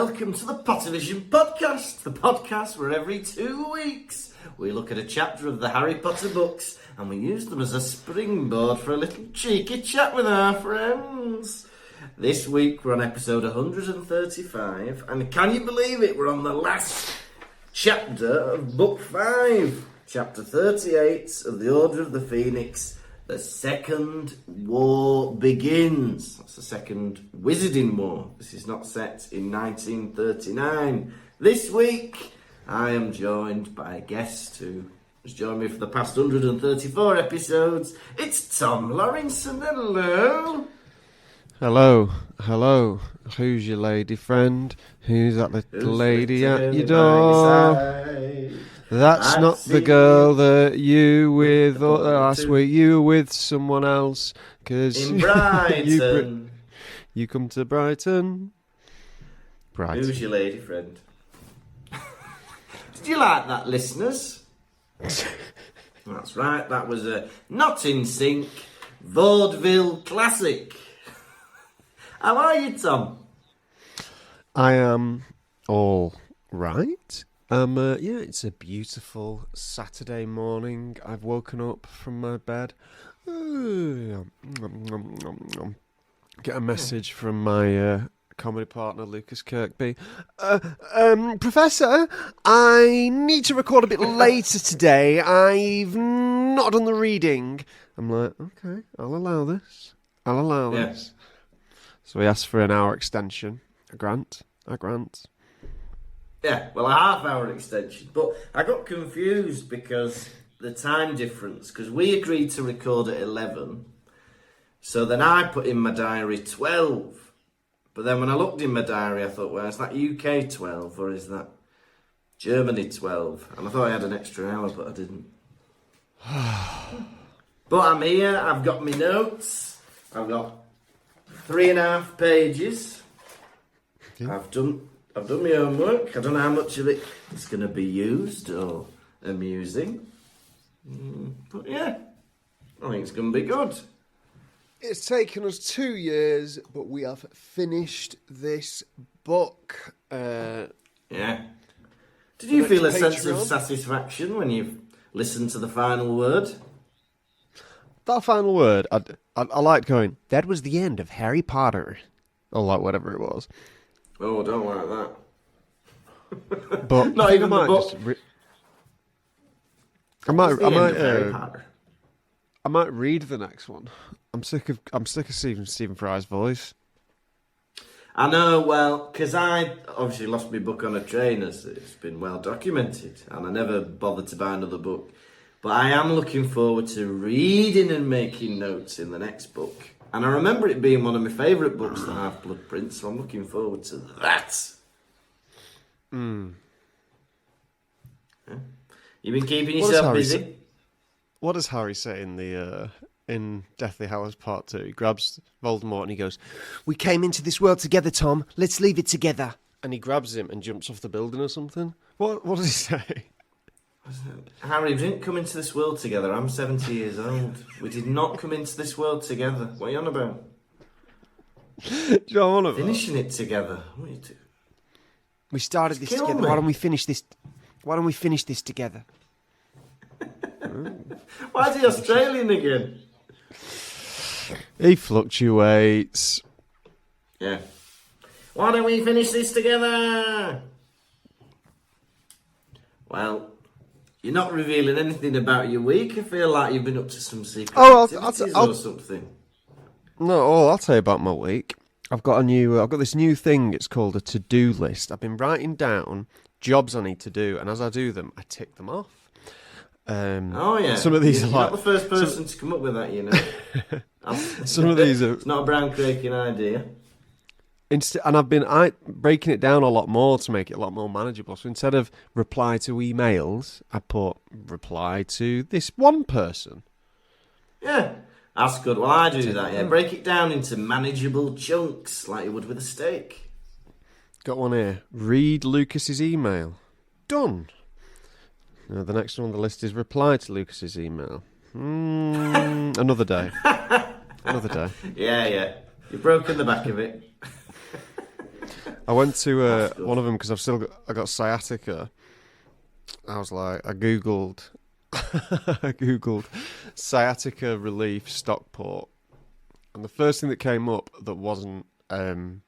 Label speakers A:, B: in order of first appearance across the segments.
A: welcome to the Pottervision podcast, the podcast where every 2 weeks we look at a chapter of the Harry Potter books and we use them as a springboard for a little cheeky chat with our friends. This week we're on episode 135, and can you believe it, we're on the last chapter of book 5, chapter 38 of the Order of the Phoenix. The Second War begins. That's the Second Wizarding War. This is not set in 1939. This week, I am joined by a guest who has joined me for the past 134 episodes. It's Tom Lawrenson. Hello.
B: Hello. Who's your lady friend? Who's that little lady at your door? That's not the girl that you with last week. You were with someone else. Cause
A: in Brighton.
B: You come to Brighton.
A: Who's your lady friend? Did you like that, listeners? That's right. That was a Not in Sync vaudeville classic. How are you, Tom?
B: I am all right. It's a beautiful Saturday morning. I've woken up from my bed. Get a message from my comedy partner, Lucas Kirkby. Professor, I need to record a bit later today. I've not done the reading. I'm like, okay, I'll allow this. This. So he asked for an hour extension. I grant.
A: Yeah, well, a half-hour extension. But I got confused because the time difference, because we agreed to record at 11, so then I put in my diary 12. But then when I looked in my diary, I thought, well, is that UK 12 or is that Germany 12? And I thought I had an extra hour, but I didn't. But I'm here, I've got my notes, I've got 3.5 pages. Okay. I've done my homework. I don't know how much of it is going to be used or amusing. But yeah, I think it's going to be good.
B: It's taken us 2 years, but we have finished this book.
A: Yeah. Did you feel a sense of satisfaction when you've listened to the final word?
B: That final word, I liked going, that was the end of Harry Potter. Or like whatever it was.
A: Oh, I don't like that.
B: But
A: not even the book.
B: I might read the next one. I'm sick of Stephen Fry's voice.
A: I know, well, because I obviously lost my book on a train, as it's been well documented, and I never bothered to buy another book. But I am looking forward to reading and making notes in the next book. And I remember it being one of my favourite books, The Half-Blood Prince, so I'm looking forward to that. Yeah. You've been keeping yourself busy?
B: What does Harry say in Deathly Hallows Part 2? He grabs Voldemort and he goes, "We came into this world together, Tom. Let's leave it together." And he grabs him and jumps off the building or something. What does he say?
A: Harry, we didn't come into this world together. I'm 70 years old. We did not come into this world together. What are you on about? Finishing it together. What are you doing?
B: We started this together. Why don't we finish this? Why don't we finish this together?
A: Why is he Australian again?
B: He fluctuates.
A: Yeah. Why don't we finish this together? Well, you're not revealing anything about your week. I feel like you've been up to some secret activities or something.
B: No, I'll tell you about my week. I've got this new thing. It's called a to-do list. I've been writing down jobs I need to do, and as I do them, I tick them off.
A: Oh yeah.
B: Some of these
A: you're
B: are like
A: not the first person to come up with that, you know.
B: Some of these are.
A: It's not a groundbreaking idea.
B: And I've been breaking it down a lot more to make it a lot more manageable. So instead of reply to emails, I put reply to this one person.
A: Yeah, that's good. Well, I do that, yeah. Break it down into manageable chunks like you would with a steak.
B: Got one here. Read Lucas's email. Done. Now, the next one on the list is reply to Lucas's email. Another day.
A: Yeah. You've broken the back of it.
B: I went to
A: That's good.
B: one of them because I got sciatica. I was like, I googled, I googled sciatica relief Stockport, and the first thing that came up that wasn't an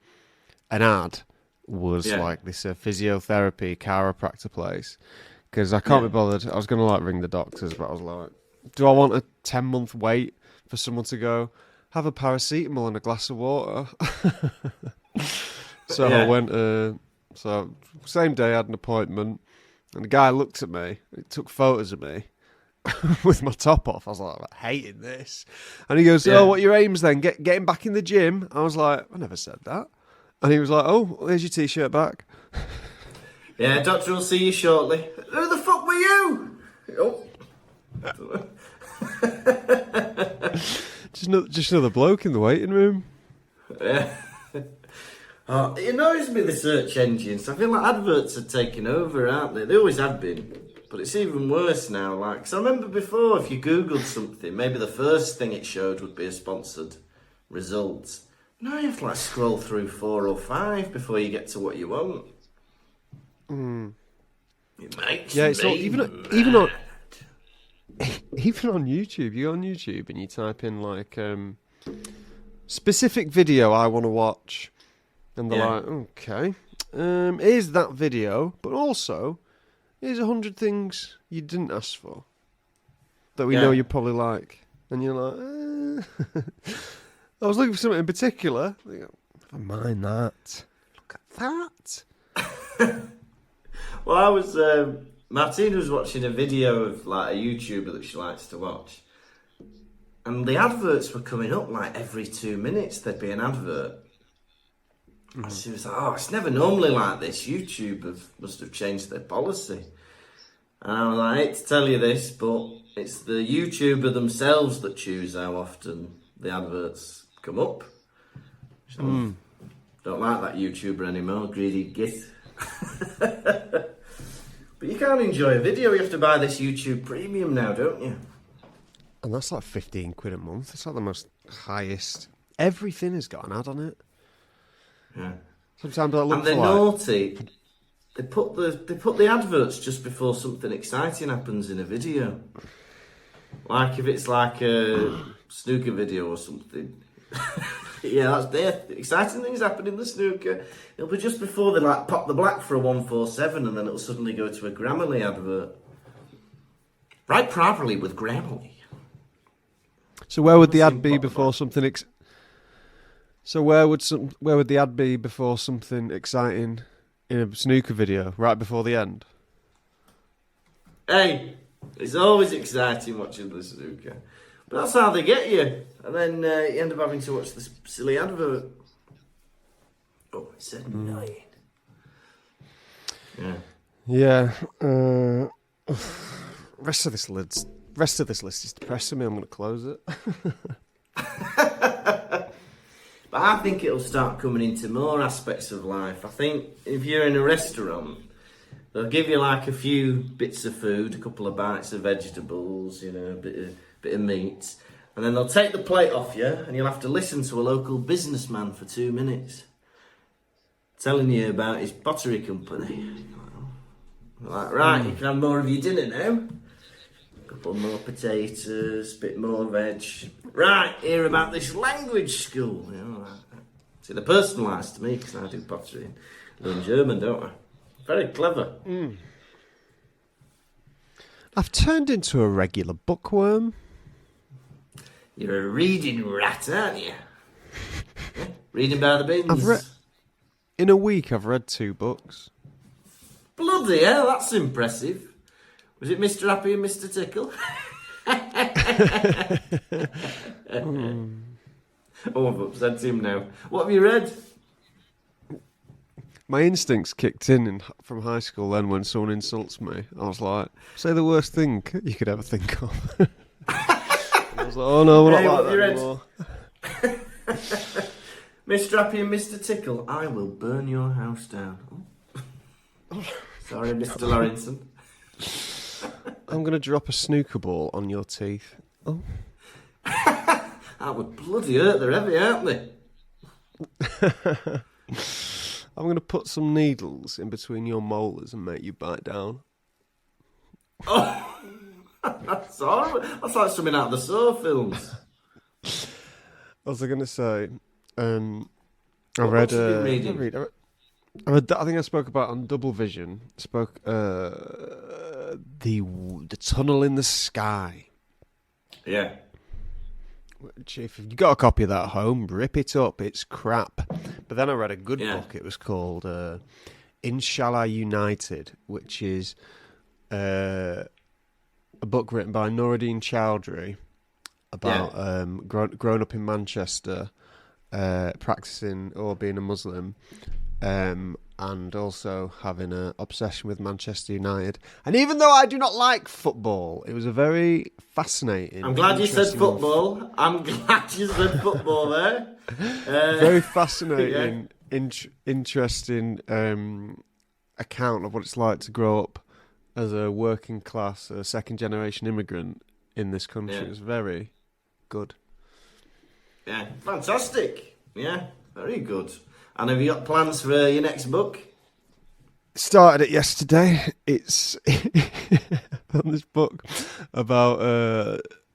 B: ad was like this physiotherapy chiropractor place. Because I can't be bothered. I was going to like ring the doctors, but I was like, do I want a 10-month wait for someone to go have a paracetamol and a glass of water? So I went. So same day I had an appointment, and the guy looked at me. He took photos of me with my top off. I was like, I'm hating this. And he goes, "Oh, what are your aims then? Getting back in the gym?" I was like, I never said that. And he was like, "Oh, here's your t-shirt back."
A: Yeah, doctor will see you shortly. Who the fuck were you? Oh.
B: just another bloke in the waiting room.
A: Yeah. Oh, it annoys me, the search engines. I feel like adverts are taking over, aren't they? They always have been. But it's even worse now. Like, 'cause I remember before, if you Googled something, maybe the first thing it showed would be a sponsored result. Now you have to like scroll through 4 or 5 before you get to what you want. It makes
B: it's
A: me
B: not, even on even on YouTube. You go on YouTube and you type in like specific video I want to watch, and they're like, okay, here's that video, but also here's 100 things you didn't ask for that we know you probably like, and you're like, I was looking for something in particular. They go, never mind that. Look at that.
A: Well, I was Martina was watching a video of like a YouTuber that she likes to watch, and the adverts were coming up like every 2 minutes. There'd be an advert. And she was like, "Oh, it's never normally like this. YouTube must have changed their policy." And I was like, "I hate to tell you this, but it's the YouTuber themselves that choose how often the adverts come up." So, don't like that YouTuber anymore, greedy git. But you can't enjoy a video, you have to buy this YouTube Premium now, don't you?
B: And that's like 15 quid a month. It's like the most highest. Everything has got an ad on it.
A: Yeah.
B: Sometimes I look
A: and they're
B: for like...
A: naughty. They put the adverts just before something exciting happens in a video. Like if it's like a snooker video or something. Yeah, that's there. Exciting things happen in the snooker. It'll be just before they like pop the black for a 147, and then it'll suddenly go to a Grammarly advert. Write properly with Grammarly.
B: So where would the ad be before something? So where would the ad be before something exciting in a snooker video? Right before the end.
A: Hey, it's always exciting watching the snooker. But that's how they get you. And then you end up having to watch this silly advert. Oh, it's annoying. Yeah.
B: Yeah. Rest of this list is depressing me. I'm going to close it.
A: But I think it'll start coming into more aspects of life. I think if you're in a restaurant, they'll give you like a few bits of food, a couple of bites of vegetables, you know, a bit of meat. And then they'll take the plate off you, and you'll have to listen to a local businessman for 2 minutes telling you about his pottery company. Like, right, you can have more of your dinner now. A couple more potatoes, bit more veg. Right, hear about this language school. You know, see, they're personalised to me because I do pottery and learn German, don't I? Very clever.
B: I've turned into a regular bookworm.
A: You're a reading rat, aren't you? Yeah, reading by the bins.
B: In a week, I've read 2 books.
A: Bloody hell, that's impressive. Was it Mr. Happy and Mr. Tickle? Oh, I've upset him now. What have you read?
B: My instincts kicked in from high school then when someone insults me. I was like, say the worst thing you could ever think of. I was like, oh no, we're not like that anymore.
A: Mr. Happy and Mr. Tickle, I will burn your house down. Oh. Sorry, Mr. Lawrenson.
B: I'm going to drop a snooker ball on your teeth. Oh.
A: That would bloody hurt. They're heavy, aren't they?
B: I'm going to put some needles in between your molars and make you bite down.
A: Oh, that's horrible. That's like something out of the Saw films.
B: What was I going to say? I
A: What
B: read.
A: books have you been reading?
B: I think I spoke about on Double Vision. The Tunnel in the Sky.
A: Yeah.
B: Which, if you've got a copy of that at home, rip it up. It's crap. But then I read a good book. It was called Inshallah United, which is a book written by Nuruddin Chowdhury about growing up in Manchester, practicing or being a Muslim, and also having an obsession with Manchester United. And even though I do not like football, it was a very fascinating...
A: I'm glad you said football. I'm glad you said football there.
B: Very fascinating, interesting account of what it's like to grow up as a working class, second-generation immigrant in this country. It was very good.
A: Yeah, fantastic. Yeah, very good. And have you got plans for your next book?
B: Started it yesterday. It's on this book about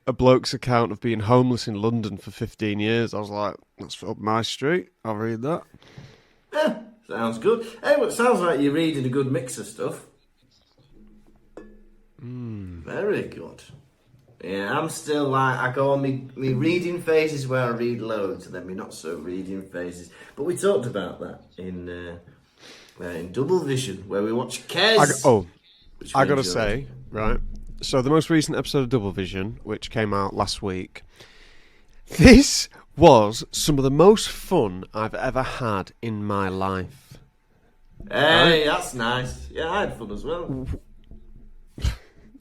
B: a bloke's account of being homeless in London for 15 years. I was like, that's up my street. I'll read that.
A: Yeah, sounds good. Hey, well, it sounds like you're reading a good mix of stuff. Very good. Yeah, I'm still like, I go on me reading phases where I read loads, and then me not so reading phases. But we talked about that in Double Vision, where we watch Kes.
B: I gotta say, right, so the most recent episode of Double Vision, which came out last week, this was some of the most fun I've ever had in my life.
A: Hey, that's nice. Yeah, I had fun as well.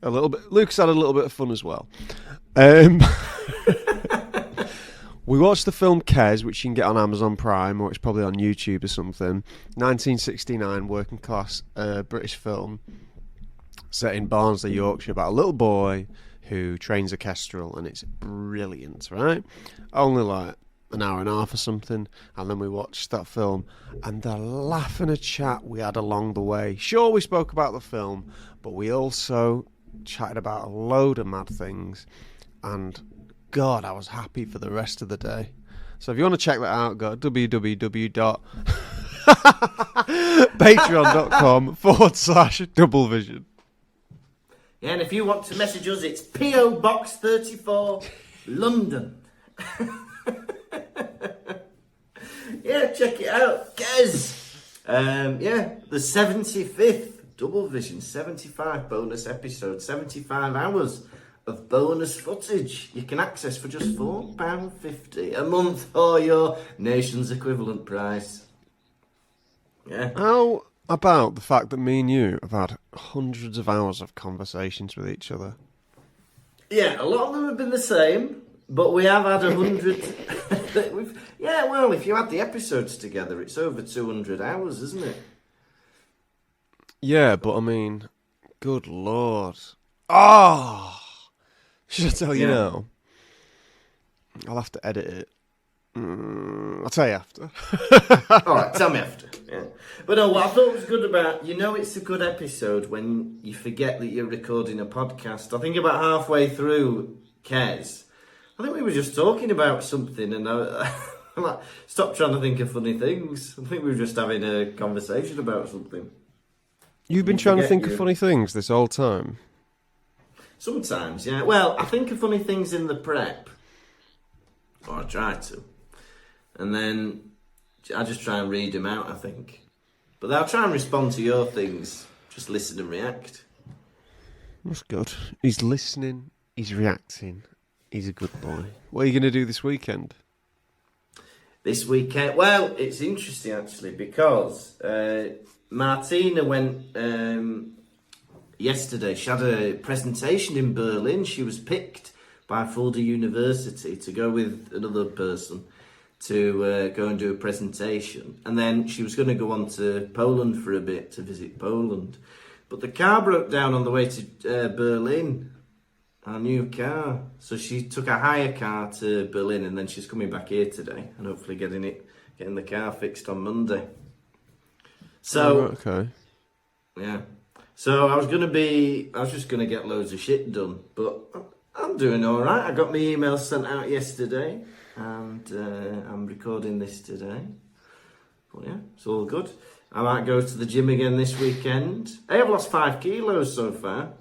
B: A little bit. Lucas had a little bit of fun as well. We watched the film Kes, which you can get on Amazon Prime, or it's probably on YouTube or something. 1969 working class British film set in Barnsley, Yorkshire, about a little boy who trains a kestrel, and it's brilliant, right? Only like an hour and a half or something, and then we watched that film, and the laugh and a chat we had along the way. Sure, we spoke about the film, but we also chatted about a load of mad things, and God, I was happy for the rest of the day. So if you want to check that out, go to www.patreon.com/Double Vision.
A: Yeah, and if you want to message us, it's P.O. Box 34, London. Yeah, check it out. Kes. The 75th Double Vision, 75 bonus episodes, 75 hours of bonus footage you can access for just £4.50 a month, or your nation's equivalent price. Yeah.
B: How about the fact that me and you have had hundreds of hours of conversations with each other?
A: Yeah, a lot of them have been the same, but we have had 100. Well, if you add the episodes together, it's over 200 hours, isn't it?
B: Yeah, but I mean, good Lord. Oh! Should I tell you now? I'll have to edit it. I'll tell you after.
A: Alright, tell me after. Yeah. But no, what I thought was good about, it's a good episode when you forget that you're recording a podcast. I think about halfway through Kes, I think we were just talking about something, and I'm like, stop trying to think of funny things. I think we were just having a conversation about something.
B: You've been trying to think of funny things this whole time?
A: Sometimes, yeah. Well, I think of funny things in the prep. Or I try to. And then I just try and read them out, I think. But I'll try and respond to your things. Just listen and react.
B: That's good. He's listening. He's reacting. He's a good boy. What are you going to do this weekend?
A: This weekend? Well, it's interesting, actually, because Martina went yesterday. She had a presentation in Berlin. She was picked by Fulda University to go with another person to go and do a presentation. And then she was going to go on to Poland for a bit to visit Poland. But the car broke down on the way to Berlin, our new car. So she took a hire car to Berlin, and then she's coming back here today and hopefully getting the car fixed on Monday. So,
B: okay.
A: yeah. So I was just gonna get loads of shit done, but I'm doing all right. I got my email sent out yesterday, and I'm recording this today. But yeah, it's all good. I might go to the gym again this weekend. Hey, I've lost 5 kilos so far.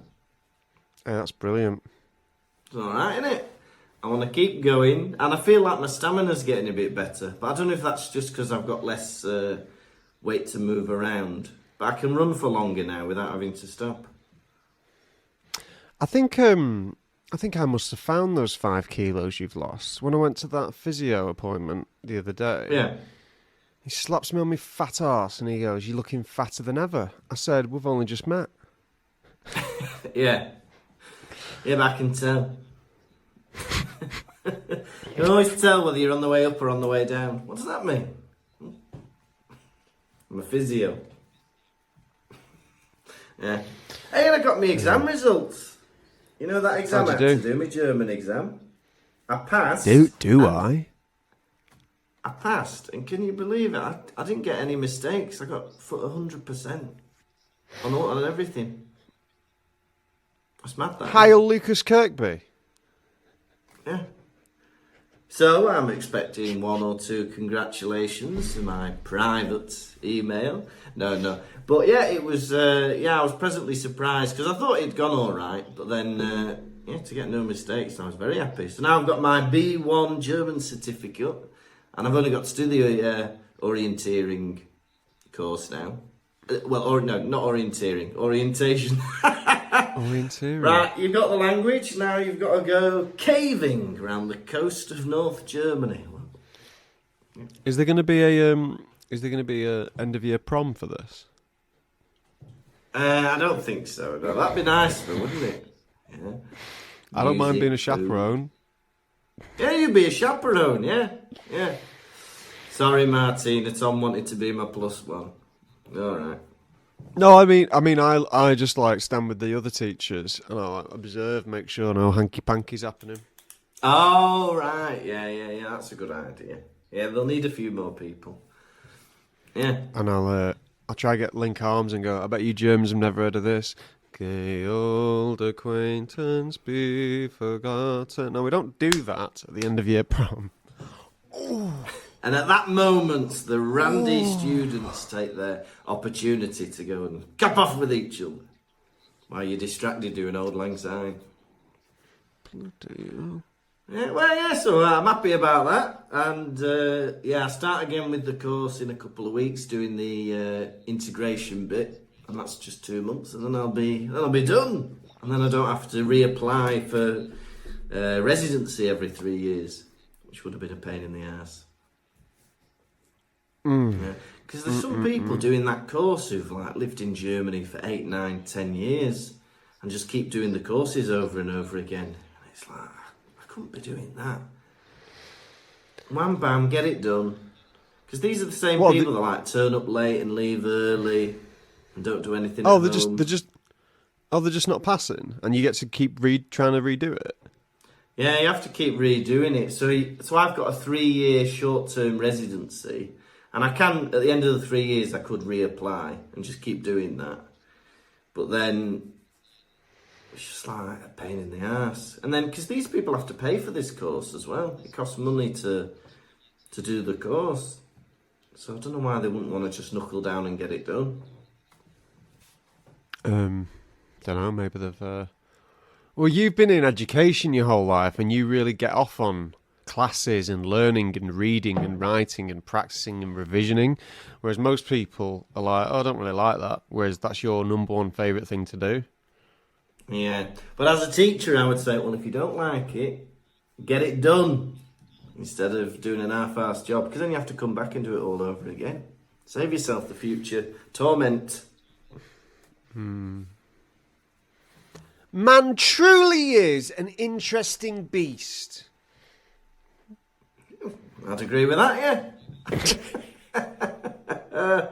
B: Hey, that's brilliant.
A: It's all right, isn't it? I want to keep going, and I feel like my stamina's getting a bit better. But I don't know if that's just because I've got less weight to move around. But I can run for longer now without having to stop.
B: I think I must have found those 5 kilos you've lost when I went to that physio appointment the other day.
A: Yeah.
B: He slaps me on my fat arse and he goes, "You're looking fatter than ever." I said, "We've only just met."
A: Yeah. Yeah, but I can tell. You can always tell whether you're on the way up or on the way down. What does that mean? I'm a physio. Yeah. Hey, and I got my exam results. You know that exam I had to do, my German exam? I passed.
B: Do I?
A: I passed, and can you believe it? I didn't get any mistakes. I got 100% on everything. That's mad, that.
B: Heil Lucas Kirkby.
A: Yeah. So I'm expecting 1 or 2 congratulations in my private email. No. But yeah, it was, I was pleasantly surprised because I thought it'd gone all right. But then, to get no mistakes, I was very happy. So now I've got my B1 German certificate and I've only got to do the orienteering course now. Not orienteering, orientation.
B: Orienteering.
A: Right, you've got the language, now you've got to go caving around the coast of North Germany.
B: Is there going to be a end of year prom for this?
A: I don't think so. No, that'd be nice, though, wouldn't it? Yeah.
B: I don't mind being a chaperone.
A: Yeah, you'd be a chaperone, yeah. Sorry, Martina, Tom wanted to be my +1. All right.
B: No, I mean, I just like stand with the other teachers and I like observe, make sure no hanky panky's happening.
A: Oh, right, yeah, that's a good idea. Yeah, they'll need a few more people. Yeah.
B: And I'll try to get link arms and go, "I bet you Germans have never heard of this. Gay old acquaintance be forgotten." No, we don't do that at the end of year prom.
A: Ooh. And at that moment, the randy students take their opportunity to go and cap off with each other while you're distracted doing Old Lang Syne. Yeah, so I'm happy about that. And I start again with the course in a couple of weeks, doing the integration bit, and that's just 2 months, and then I'll be done, and then I don't have to reapply for residency every 3 years, which would have been a pain in the ass. Because there's some people doing that course who've like lived in Germany for 8, 9, 10 years and just keep doing the courses over and over again. And it's like, I couldn't be doing that. Wham bam, get it done. Because these are the same people that like turn up late and leave early and don't do anything.
B: They're just not passing, and you get to keep trying to redo it.
A: Yeah, you have to keep redoing it. So I've got a 3-year short-term residency. And I can, at the end of the 3 years, I could reapply and just keep doing that. But then, it's just like a pain in the ass. And then, because these people have to pay for this course as well. It costs money to do the course. So I don't know why they wouldn't want to just knuckle down and get it done.
B: Don't know, maybe they've... Well, you've been in education your whole life and you really get off on classes and learning and reading and writing and practicing and revisioning, whereas most people are like, "Oh, I don't really like that," whereas that's your number one favourite thing to do.
A: Yeah, but as a teacher I would say, well, if you don't like it, get it done instead of doing an half-assed job, because then you have to come back and do it all over again. Save yourself the future torment.
B: Man truly is an interesting beast.
A: I'd agree with that, yeah.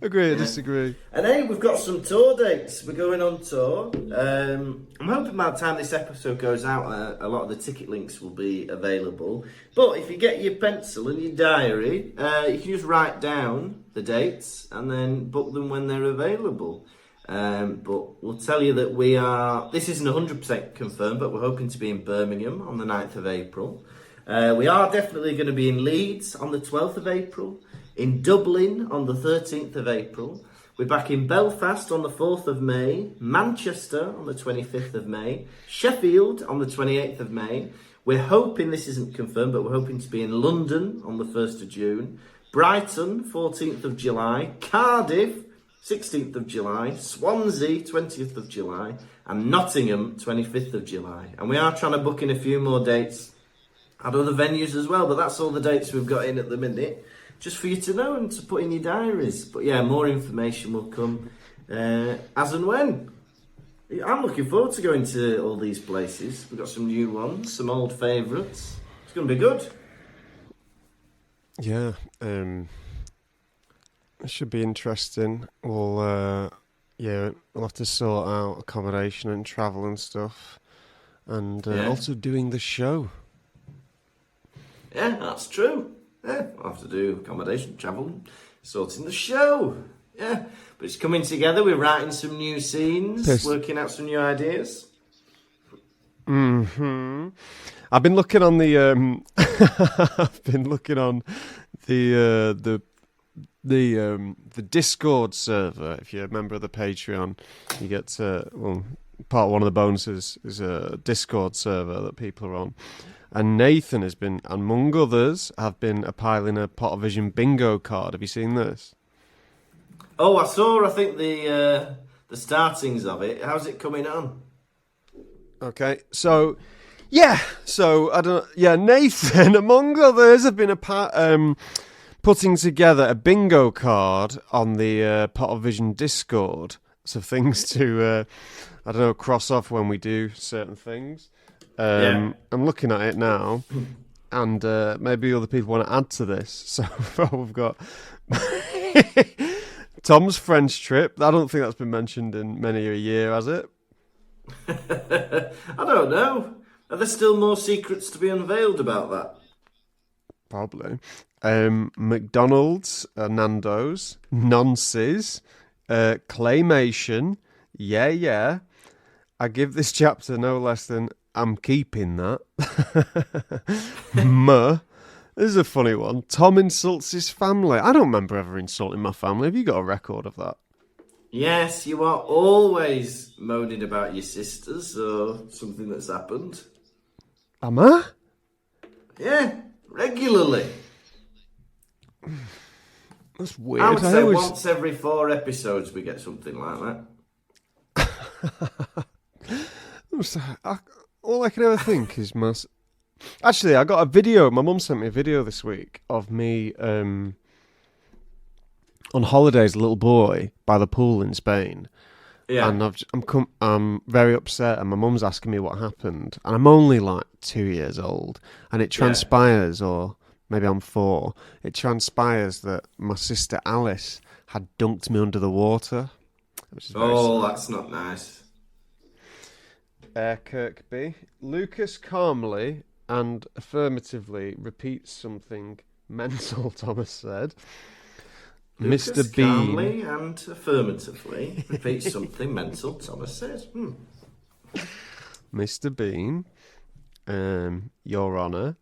B: Agree or disagree?
A: And hey, we've got some tour dates. We're going on tour. I'm hoping by the time this episode goes out, a lot of the ticket links will be available. But if you get your pencil and your diary, you can just write down the dates and then book them when they're available. But we'll tell you that this isn't 100% confirmed, but we're hoping to be in Birmingham on the 9th of April. We are definitely going to be in Leeds on the 12th of April. In Dublin on the 13th of April. We're back in Belfast on the 4th of May. Manchester on the 25th of May. Sheffield on the 28th of May. We're hoping, this isn't confirmed, but we're hoping to be in London on the 1st of June. Brighton, 14th of July. Cardiff, 16th of July. Swansea, 20th of July. And Nottingham, 25th of July. And we are trying to book in a few more dates at other venues as well, but that's all the dates we've got in at the minute. Just for you to know and to put in your diaries. But yeah, more information will come as and when. I'm looking forward to going to all these places. We've got some new ones, some old favourites. It's going to be good.
B: Yeah, it should be interesting. We'll have to sort out accommodation and travel and stuff. And also doing the show.
A: Yeah, that's true. Yeah, I'll have to do accommodation, travel, sorting the show. Yeah, but it's coming together. We're writing some new scenes, working out some new ideas.
B: Mm-hmm. I've been looking on the the Discord server. If you're a member of the Patreon, you get part one of the bonuses is a Discord server that people are on. And Nathan has been, among others, piling a Pottervision bingo card. Have you seen this?
A: Oh, I saw. I think the startings of it. How's it coming on?
B: Okay, so Nathan, among others, have been putting together a bingo card on the Pottervision Discord. So things to cross off when we do certain things. I'm looking at it now, and maybe other people want to add to this. So we've got Tom's French trip. I don't think that's been mentioned in many a year, has it?
A: I don't know. Are there still more secrets to be unveiled about that?
B: Probably. McDonald's, Nando's, Nonces, Claymation. Yeah. I give this chapter no less than I'm keeping that. This is a funny one. Tom insults his family. I don't remember ever insulting my family. Have you got a record of that?
A: Yes, you are always moaning about your sisters or something that's happened.
B: Am I?
A: Yeah, regularly.
B: That's weird.
A: I would say once every 4 episodes we get something like
B: that. All I can ever think is Actually, I got a video. My mum sent me a video this week of me on holiday as a little boy by the pool in Spain. Yeah. And I'm very upset, and my mum's asking me what happened. And I'm only like 2 years old, and it transpires, or maybe I'm 4. It transpires that my sister Alice had dunked me under the water. Which is
A: that's not nice.
B: Kirkby. Lucas calmly and affirmatively repeats something mental, Thomas said.
A: Lucas
B: Mr. Bean
A: calmly and affirmatively repeats something mental, Thomas says.
B: Mr. Bean, Your Honour,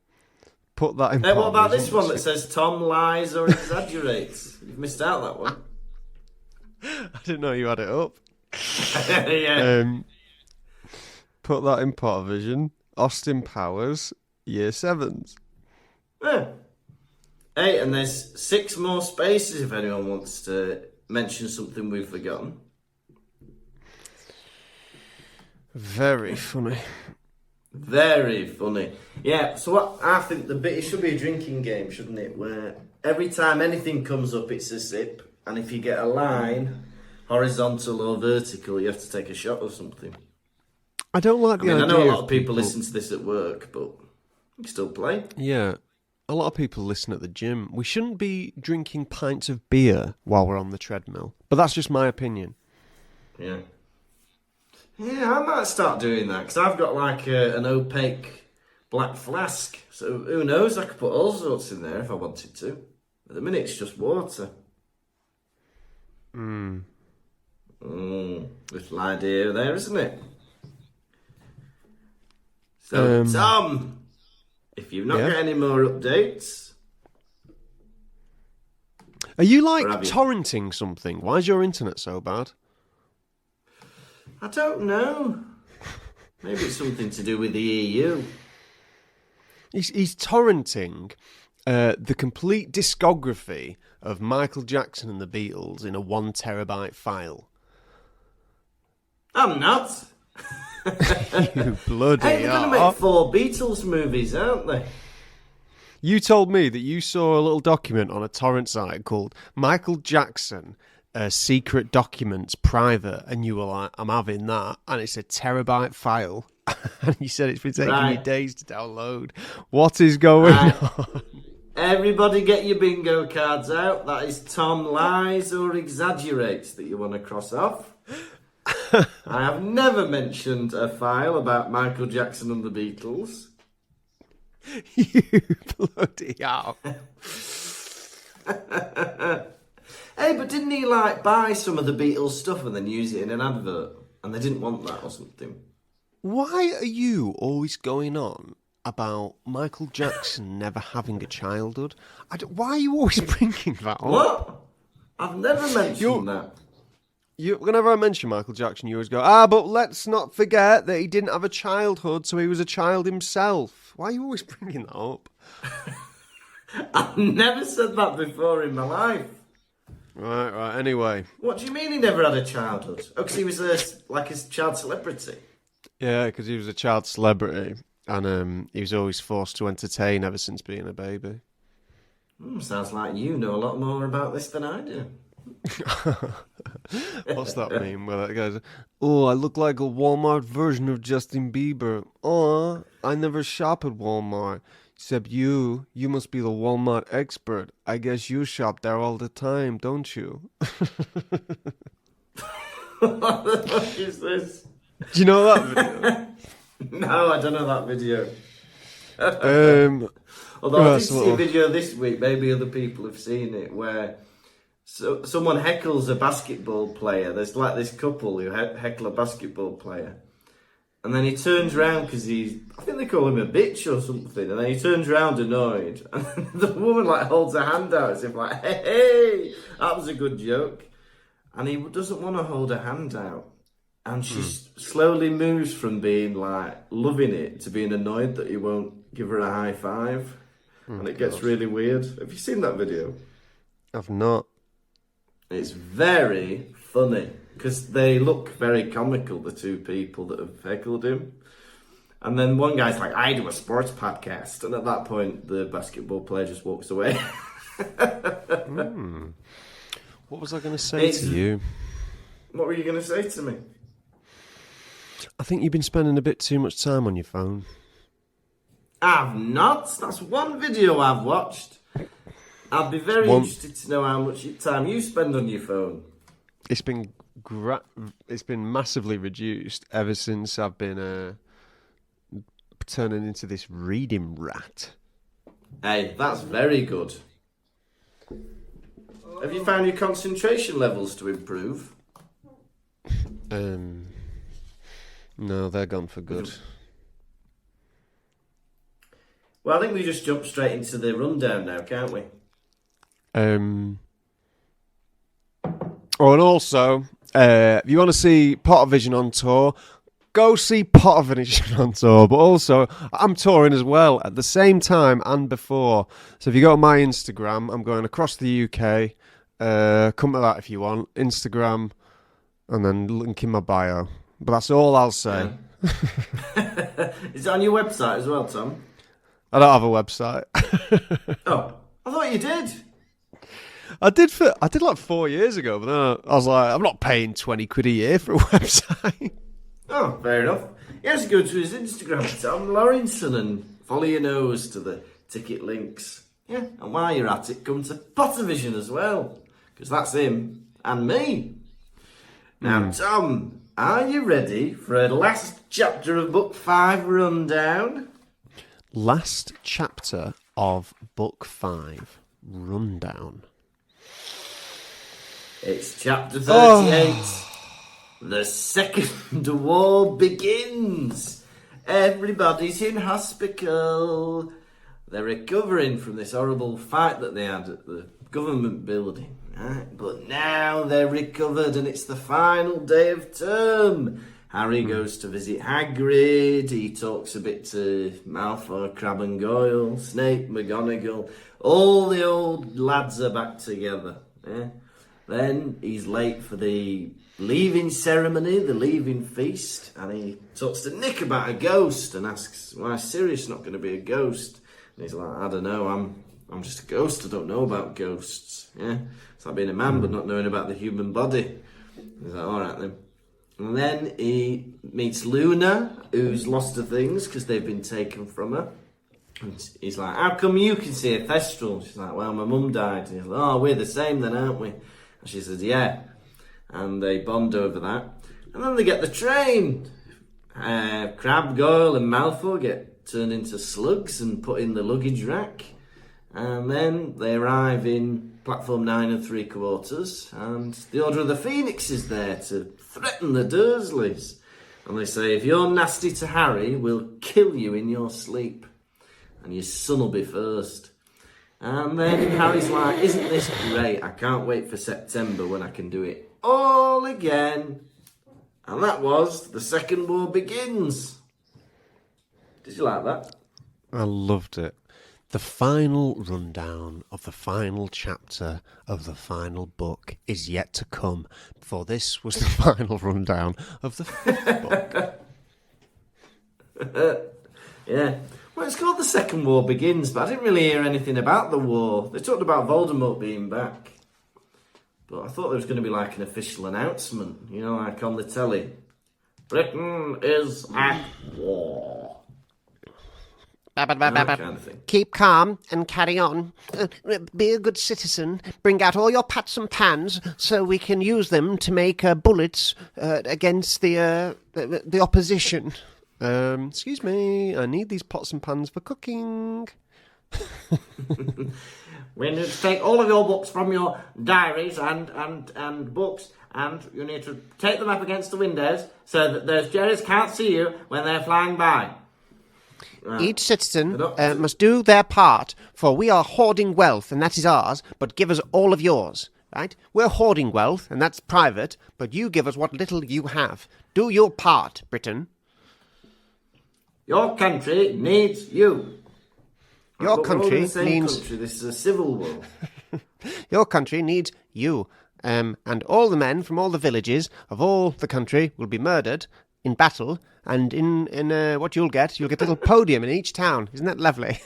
B: put that in.
A: What about this one that says Tom lies or exaggerates? You've missed out that one.
B: I didn't know you had it up.
A: Yeah.
B: Put that in Pottervision. Austin Powers, Year 7s.
A: Yeah. Hey, and there's 6 more spaces if anyone wants to mention something we've forgotten.
B: Very funny.
A: Very funny. Yeah, so what I think it should be a drinking game, shouldn't it? Where every time anything comes up, it's a sip. And if you get a line, horizontal or vertical, you have to take a shot or something.
B: I don't like the idea.
A: I know a lot of people listen to this at work, but you can still play.
B: Yeah. A lot of people listen at the gym. We shouldn't be drinking pints of beer while we're on the treadmill. But that's just my opinion.
A: Yeah. Yeah, I might start doing that, because I've got like an opaque black flask. So who knows, I could put all sorts in there if I wanted to. At the minute, it's just water. Little idea there, isn't it? So, Tom, if you've not got any more updates...
B: Are you like torrenting something? Why is your internet so bad?
A: I don't know. Maybe it's something to do with the EU.
B: He's torrenting the complete discography of Michael Jackson and the Beatles in a 1 terabyte file.
A: I'm not.
B: You bloody
A: Hey, they're going to make 4 Beatles movies, aren't they?
B: You told me that you saw a little document on a torrent site called Michael Jackson Secret Documents Private, and you were like, I'm having that, and it's a terabyte file. And you said it's been taking you days to download. What is going on?
A: Everybody get your bingo cards out. That is Tom lies or exaggerates that you want to cross off. I have never mentioned a file about Michael Jackson and the Beatles.
B: You bloody hell.
A: Hey, but didn't he like buy some of the Beatles stuff and then use it in an advert? And they didn't want that or something.
B: Why are you always going on about Michael Jackson never having a childhood? Why are you always bringing that up?
A: What? I've never mentioned that.
B: Whenever I mention Michael Jackson, you always go, but let's not forget that he didn't have a childhood, so he was a child himself. Why are you always bringing that up?
A: I've never said that before in my life.
B: Right, anyway.
A: What do you mean he never had a childhood? Oh, because he was a child celebrity.
B: Yeah, because he was a child celebrity, and he was always forced to entertain ever since being a baby.
A: Sounds like you know a lot more about this than I do.
B: What's that meme where that guy's, I look like a Walmart version of Justin Bieber. I never shop at Walmart. Except you must be the Walmart expert. I guess you shop there all the time, don't you?
A: What the fuck is this?
B: Do you know that video?
A: No, I don't know that video. Although I did see a video this week, maybe other people have seen it, where someone heckles a basketball player. There's like this couple who heckle a basketball player. And then he turns around because I think they call him a bitch or something. And then he turns around annoyed. And the woman like holds her hand out as if like, hey, that was a good joke. And he doesn't want to hold her hand out. And she slowly moves from being like loving it to being annoyed that he won't give her a high five. And it gets really weird. Have you seen that video?
B: I've not.
A: It's very funny. Because they look very comical, the two people that have heckled him. And then one guy's like, I do a sports podcast. And at that point, the basketball player just walks away.
B: What was I going to say to you?
A: What were you going to say to me?
B: I think you've been spending a bit too much time on your phone.
A: I've not. That's one video I've watched. I'd be very interested to know how much time you spend on your phone.
B: It's been massively reduced ever since I've been turning into this reading rat.
A: Hey, that's very good. Have you found your concentration levels to improve?
B: No, they're gone for good.
A: Well, I think we just jump straight into the rundown now, can't we?
B: Oh, and also, if you want to see Pottervision on tour, go see Pottervision on tour. But also, I'm touring as well at the same time and before. So if you go on my Instagram, I'm going across the UK. Come to that if you want. Instagram, and then link in my bio. But that's all I'll say.
A: Yeah. Is it on your website as well, Tom?
B: I don't have a website.
A: Oh, I thought you did.
B: I did like 4 years ago, but then I was like, I'm not paying 20 quid a year for a website.
A: Oh, fair enough. You have to go to his Instagram, Tom Lawrenson, and follow your nose to the ticket links. Yeah, and while you're at it, come to Pottervision as well, because that's him and me. Now, Tom, are you ready for a last chapter of Book 5 rundown?
B: Last chapter of Book 5 rundown.
A: It's chapter 38. The Second War begins. Everybody's in hospital. They're recovering from this horrible fight that they had at the government building. Right? But now they're recovered and it's the final day of term. Harry goes to visit Hagrid. He talks a bit to Malfoy, Crabbe and Goyle, Snape, McGonagall. All the old lads are back together. Yeah? Then he's late for the leaving ceremony, the leaving feast, and he talks to Nick about a ghost and asks why Sirius not going to be a ghost. And he's like, I don't know, I'm just a ghost, I don't know about ghosts. Yeah, it's like being a man but not knowing about the human body. He's like, alright then. And then he meets Luna, who's lost her things because they've been taken from her. And he's like, how come you can see a Thestral? She's like, well, my mum died. And he's like, oh, we're the same then, aren't we? And she says, yeah. And they bond over that. And then they get the train. Crabbe, Goyle and Malfoy get turned into slugs and put in the luggage rack. And then they arrive in platform 9 3/4. And the Order of the Phoenix is there to threaten the Dursleys. And they say, if you're nasty to Harry, we'll kill you in your sleep. And your son will be first. And then Harry's like, isn't this great? I can't wait for September when I can do it all again. And that was The Second War Begins. Did you like that?
B: I loved it. The final rundown of the final chapter of the final book is yet to come, for this was the final rundown of the 5th book.
A: Yeah. Well, it's called The Second War Begins, but I didn't really hear anything about the war. They talked about Voldemort being back. But I thought there was going to be like an official announcement, you know, like on the telly. Britain is at war. That kind of thing.
B: Keep calm and carry on. Be a good citizen. Bring out all your pots and pans so we can use them to make bullets against the opposition. Excuse me, I need these pots and pans for cooking.
A: We need to take all of your books from your diaries and books, and you need to take them up against the windows so that those Jerrys can't see you when they're flying by. Right.
B: Each citizen must do their part, for we are hoarding wealth, and that is ours, but give us all of yours. Right? We're hoarding wealth, and that's private, but you give us what little you have. Do your part, Britain.
A: Your country needs you.
B: Your country
A: needs...
B: needs...
A: This is a civil war.
B: Your country needs you. And all the men from all the villages of all the country will be murdered in battle, and in what you'll get a little podium in each town. Isn't that lovely?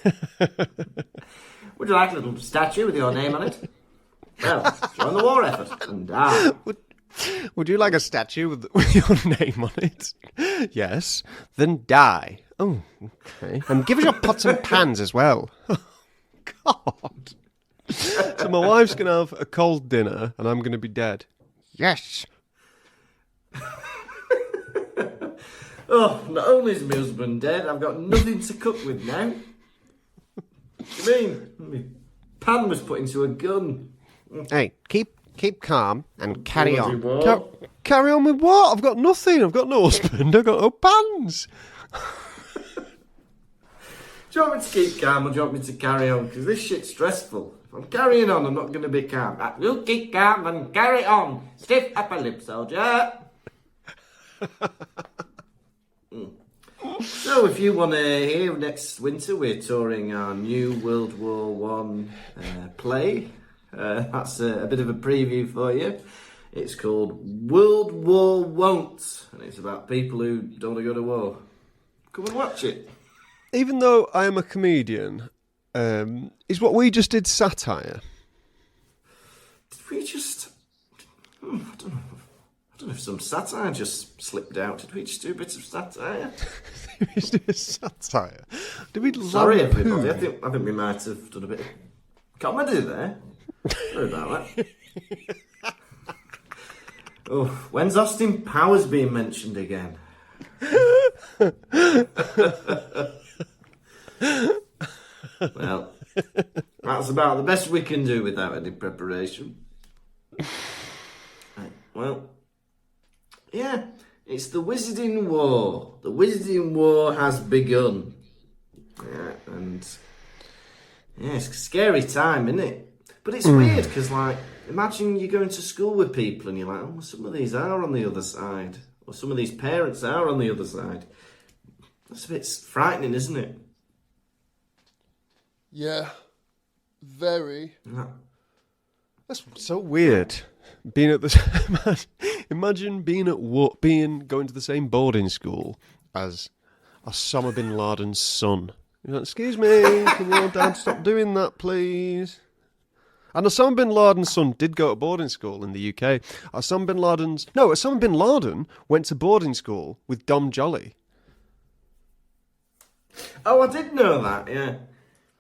A: Would you like a little statue with your name on it? Well, join the war effort and die.
B: Would you like a statue with your name on it? Yes. Then die. Oh, okay. And give us your pots and pans as well. Oh, God. So my wife's going to have a cold dinner and I'm going to be dead. Yes.
A: Oh, not only is my husband dead, I've got nothing to cook with now. What do you mean? My pan was put into a gun.
B: Hey, keep calm and carry on.
A: Carry
B: on with what? I've got nothing. I've got no husband. I've got no pans.
A: Do you want me to keep calm or do you want me to carry on? Because this shit's stressful. If I'm carrying on, I'm not going to be calm. You'll keep calm and carry on. Stiff upper lip, soldier. So, if you want to hear, next winter we're touring our new World War One play. That's a bit of a preview for you. It's called World War Won't, and it's about people who don't want to go to war. Come and watch it.
B: Even though I am a comedian, is what we just did satire?
A: Did we just... I don't know if some satire just slipped out. Did we just do a bit of satire?
B: We just do a satire. Did we
A: Sorry,
B: lampoon?
A: everybody. I think we might have done a bit of comedy there. Sorry about that. Oh, when's Austin Powers being mentioned again? Well, that's about the best we can do without any preparation. Right, well, yeah, it's the Wizarding War. The Wizarding War has begun. Yeah, and yeah, it's a scary time, isn't it? But it's weird because, like, imagine you're going to school with people and you're like, oh, some of these are on the other side, or some of these parents are on the other side. That's a bit frightening, isn't it?
B: Yeah, very.
A: Yeah.
B: That's so weird. Being at the imagine being going to the same boarding school as Osama bin Laden's son. You're like, excuse me, can your dad stop doing that, please? And Osama bin Laden's son did go to boarding school in the UK. Osama bin Laden went to boarding school with Dom Jolly.
A: Oh, I did know that, yeah.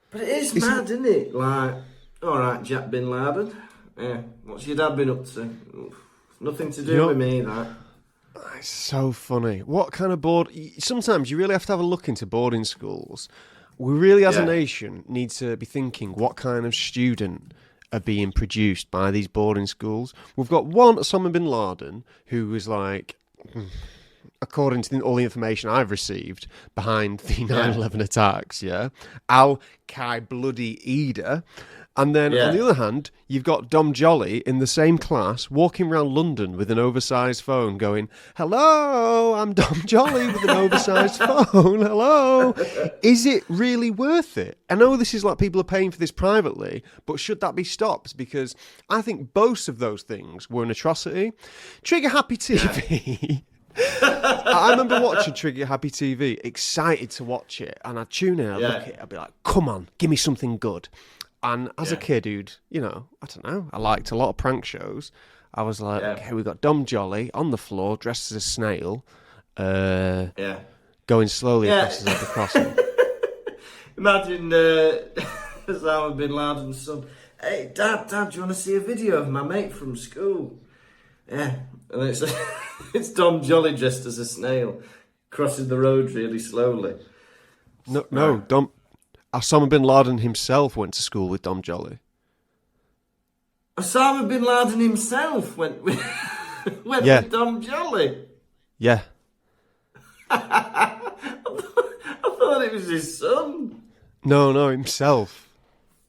A: But it is mad, isn't it? Like, all right, Jack bin Laden. Yeah, what's your dad been up to? Oof, nothing to do with me, that.
B: It's so funny. What kind of Sometimes you really have to have a look into boarding schools. We really, as a nation, need to be thinking what kind of student are being produced by these boarding schools. We've got one, Osama bin Laden, who was like, according to all the information I've received, behind the 9/11 attacks, Al-Qaeda bloody Ida. And then, on the other hand, you've got Dom Jolly in the same class, walking around London with an oversized phone going, hello, I'm Dom Jolly with an oversized phone, hello. Is it really worth it? I know this is like people are paying for this privately, but should that be stopped? Because I think both of those things were an atrocity. Trigger Happy TV... I remember watching Trigger Happy TV, excited to watch it, and I'd tune in, I'd look at it, I'd be like, come on, give me something good. And as a kid who'd, I don't know, I liked a lot of prank shows, I was like, okay, we got Dom Jolly on the floor, dressed as a snail, going slowly across the zebra crossing.
A: Imagine Osama bin Laden's son, hey, Dad, do you want to see a video of my mate from school? Yeah, and it's Dom Jolly dressed as a snail, crossing the road really slowly.
B: No, Osama bin Laden himself went to school with Dom Jolly.
A: Osama bin Laden himself went with Dom Jolly?
B: Yeah.
A: I thought it was his son.
B: No, himself.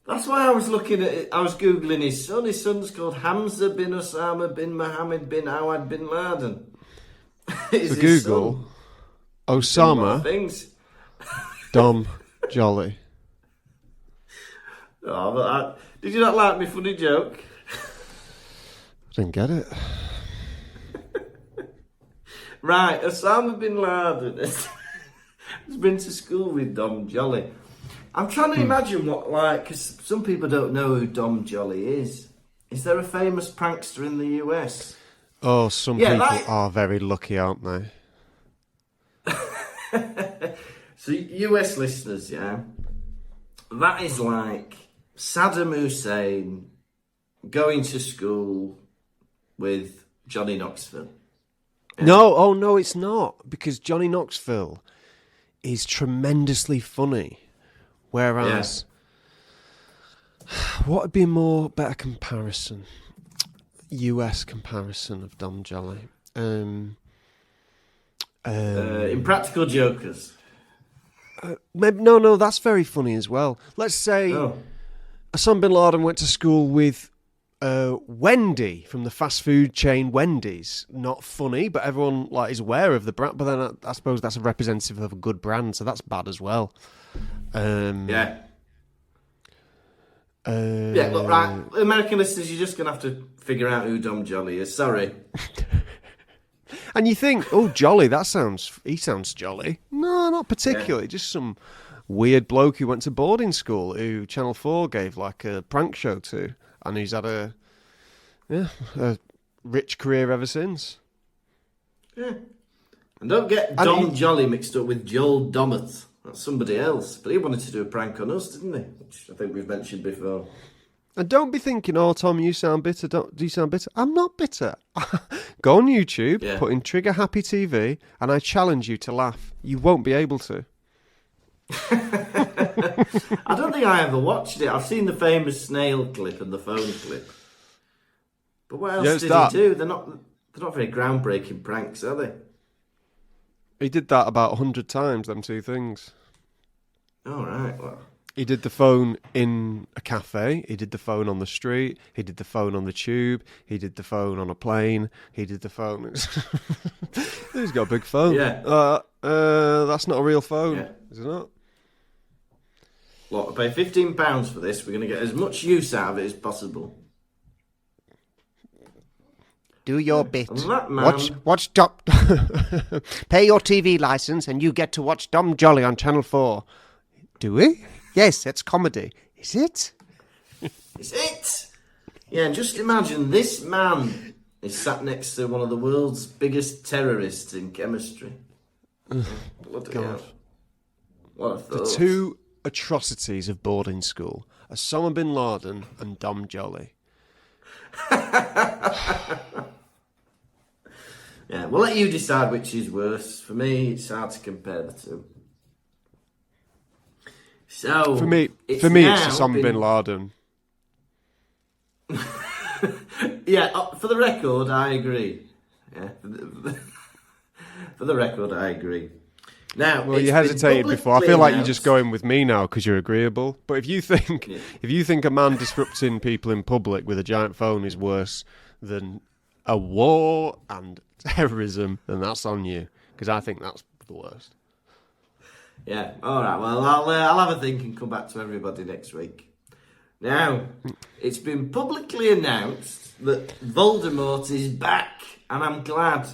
A: That's why I was looking at it. I was Googling his son. His son's called Hamza bin Osama bin Mohammed bin Awad bin Laden.
B: For Google, Osama Dom Jolly.
A: Oh, but did you not like my funny joke?
B: I didn't get it.
A: Right, Osama bin Laden has been to school with Dom Jolly. I'm trying to imagine because some people don't know who Dom Jolly is. Is there a famous prankster in the US?
B: Oh, some people are very lucky, aren't they?
A: So, US listeners, that is like Saddam Hussein going to school with Johnny Knoxville. Yeah.
B: No, it's not, because Johnny Knoxville is tremendously funny. Whereas, what would be a better comparison? US comparison of Dom Jolly.
A: Impractical Jokers.
B: Maybe no, that's very funny as well. Let's say Osama bin Laden went to school with Wendy from the fast food chain Wendy's. Not funny, but everyone is aware of the brand. But then I suppose that's a representative of a good brand, so that's bad as well. Look,
A: right, American listeners, you're just going to have to figure out who Dom Jolly is. Sorry.
B: And you think, oh, Jolly, he sounds jolly. No, not particularly. Just some weird bloke who went to boarding school who Channel 4 gave a prank show to, and he's had a rich career ever since. Yeah.
A: And don't get Dom Jolly mixed up with Joel Dommett. That's somebody else. But he wanted to do a prank on us, didn't he? Which I think we've mentioned before.
B: And don't be thinking, oh, Tom, you sound bitter. Do you sound bitter? I'm not bitter. Go on YouTube, put in Trigger Happy TV, and I challenge you to laugh. You won't be able to.
A: I don't think I ever watched it. I've seen the famous snail clip and the phone clip. But what else did he do? They're not very groundbreaking pranks, are they?
B: He did that about 100 times, them two things.
A: All right, well...
B: He did the phone in a cafe. He did the phone on the street. He did the phone on the tube. He did the phone on a plane. He did the phone... He's got a big phone.
A: Yeah.
B: That's not a real phone, is it not?
A: Look, I pay £15 for this. We're going to get as much use out of it as possible.
B: Do your bit.
A: That man...
B: Watch Pay your TV license and you get to watch Dom Jolly on Channel 4. Do we? Yes, it's comedy. Is it?
A: Is it? Yeah, and just imagine this man is sat next to one of the world's biggest terrorists in chemistry. Bloody hell. What a thought.
B: The two atrocities of boarding school. Osama bin Laden and Dom Jolly.
A: Yeah, we'll let you decide which is worse. For me, it's hard to compare the two. So
B: for me, it's Osama bin Laden.
A: Yeah, for the record, I agree. Yeah, for the record, I agree. Now,
B: well, you hesitated before. I feel like you're just going with me now because you're agreeable. But if you think a man disrupting people in public with a giant phone is worse than a war and terrorism, then that's on you because I think that's the worst.
A: Yeah, all right. Well, I'll have a think and come back to everybody next week. Now, it's been publicly announced that Voldemort is back, and I'm glad.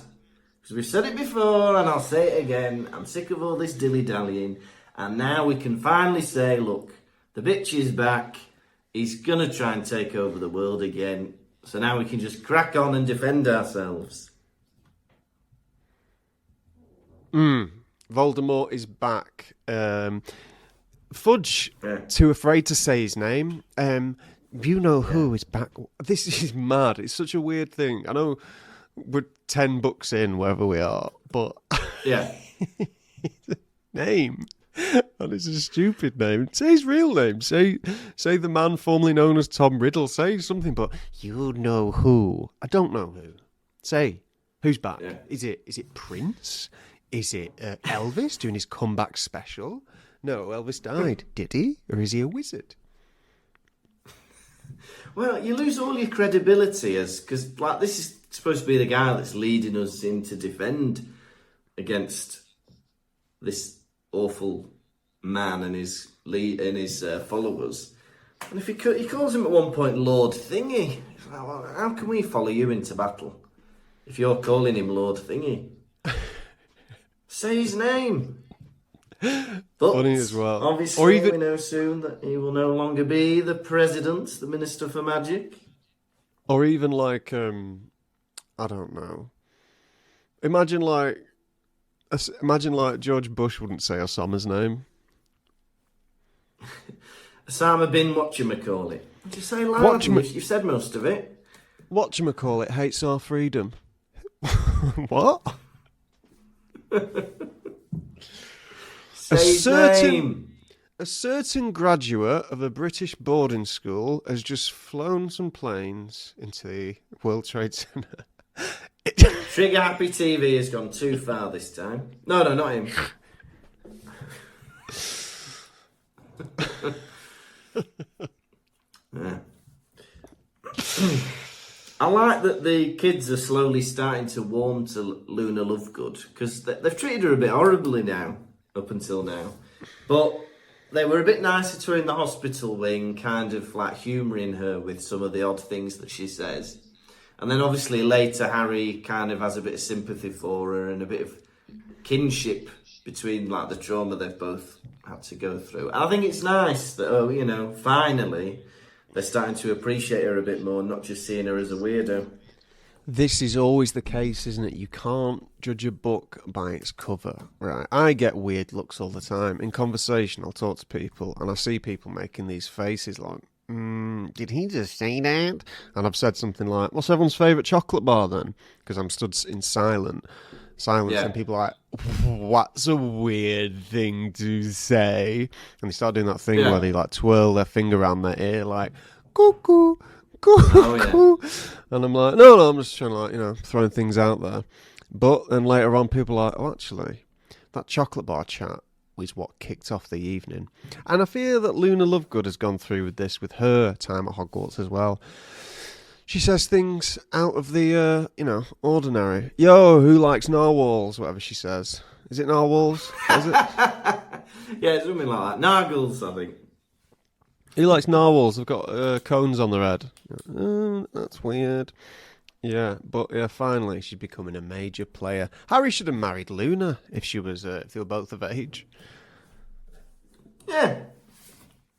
A: Because we've said it before, and I'll say it again. I'm sick of all this dilly-dallying. And now we can finally say, look, the bitch is back. He's going to try and take over the world again. So now we can just crack on and defend ourselves.
B: Voldemort is back. Fudge, too afraid to say his name. You know who is back. This is mad. It's such a weird thing. I know we're 10 books in, wherever we are, but...
A: Yeah.
B: Name. And it's a stupid name. Say his real name. Say the man formerly known as Tom Riddle. Say something, but you know who. I don't know who. Say, who's back? Yeah. Is it Prince? Is it Elvis doing his comeback special? No, Elvis died. Did he? Or is he a wizard?
A: Well, you lose all your credibility because this is supposed to be the guy that's leading us in to defend against this awful man and his followers. And if he calls him at one point Lord Thingy, well, how can we follow you into battle if you're calling him Lord Thingy? Say his name. But
B: funny as well.
A: Obviously, we know soon that he will no longer be the president, the Minister for Magic.
B: Or even like, I don't know. Imagine like George Bush wouldn't say Osama's name.
A: Osama bin whatchamacallit. Just say loud. You've said most of it.
B: Whatchamacallit hates our freedom. What? A certain graduate of a British boarding school has just flown some planes into the World Trade Center.
A: Trigger Happy TV has gone too far this time. No, not him. Yeah. I like that the kids are slowly starting to warm to Luna Lovegood because they've treated her a bit horribly now, up until now. But they were a bit nicer to her in the hospital wing, kind of like humouring her with some of the odd things that she says. And then obviously later Harry kind of has a bit of sympathy for her and a bit of kinship between like the trauma they've both had to go through. And I think it's nice that, finally they're starting to appreciate her a bit more, not just seeing her as a weirdo.
B: This is always the case, isn't it? You can't judge a book by its cover, right? I get weird looks all the time. In conversation, I'll talk to people, and I see people making these faces like, did he just say that? And I've said something like, what's everyone's favourite chocolate bar then? Because I'm stood in silence,
A: Yeah.
B: and people are like, what's a weird thing to say? And they start doing that thing where they like twirl their finger around their ear like, cuckoo.
A: Oh, yeah.
B: And I'm like, no, I'm just trying to, throwing things out there. But then later on, people are like, oh, actually, that chocolate bar chat was what kicked off the evening. And I fear that Luna Lovegood has gone through with this with her time at Hogwarts as well. She says things out of the, ordinary. Yo, who likes narwhals? Whatever she says. Is it narwhals? Is it?
A: Yeah, something like that. Nargles, I think.
B: Who likes narwhals? They've got cones on their head. That's weird. Yeah, but finally she's becoming a major player. Harry should have married Luna if if they were both of age.
A: Yeah.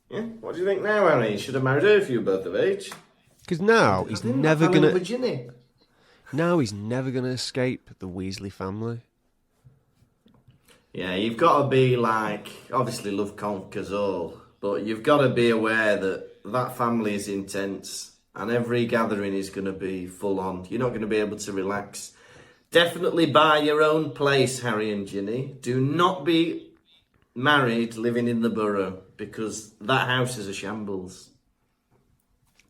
A: Yeah. What do you think now, Harry? You should have married her if you were both of age.
B: Because now he's never gonna.
A: Virginia.
B: Now he's never gonna escape the Weasley family.
A: Yeah, you've got to be like, obviously love conquers all, but you've got to be aware that family is intense and every gathering is going to be full on. You're not going to be able to relax. Definitely buy your own place, Harry and Ginny. Do not be married living in the borough because that house is a shambles.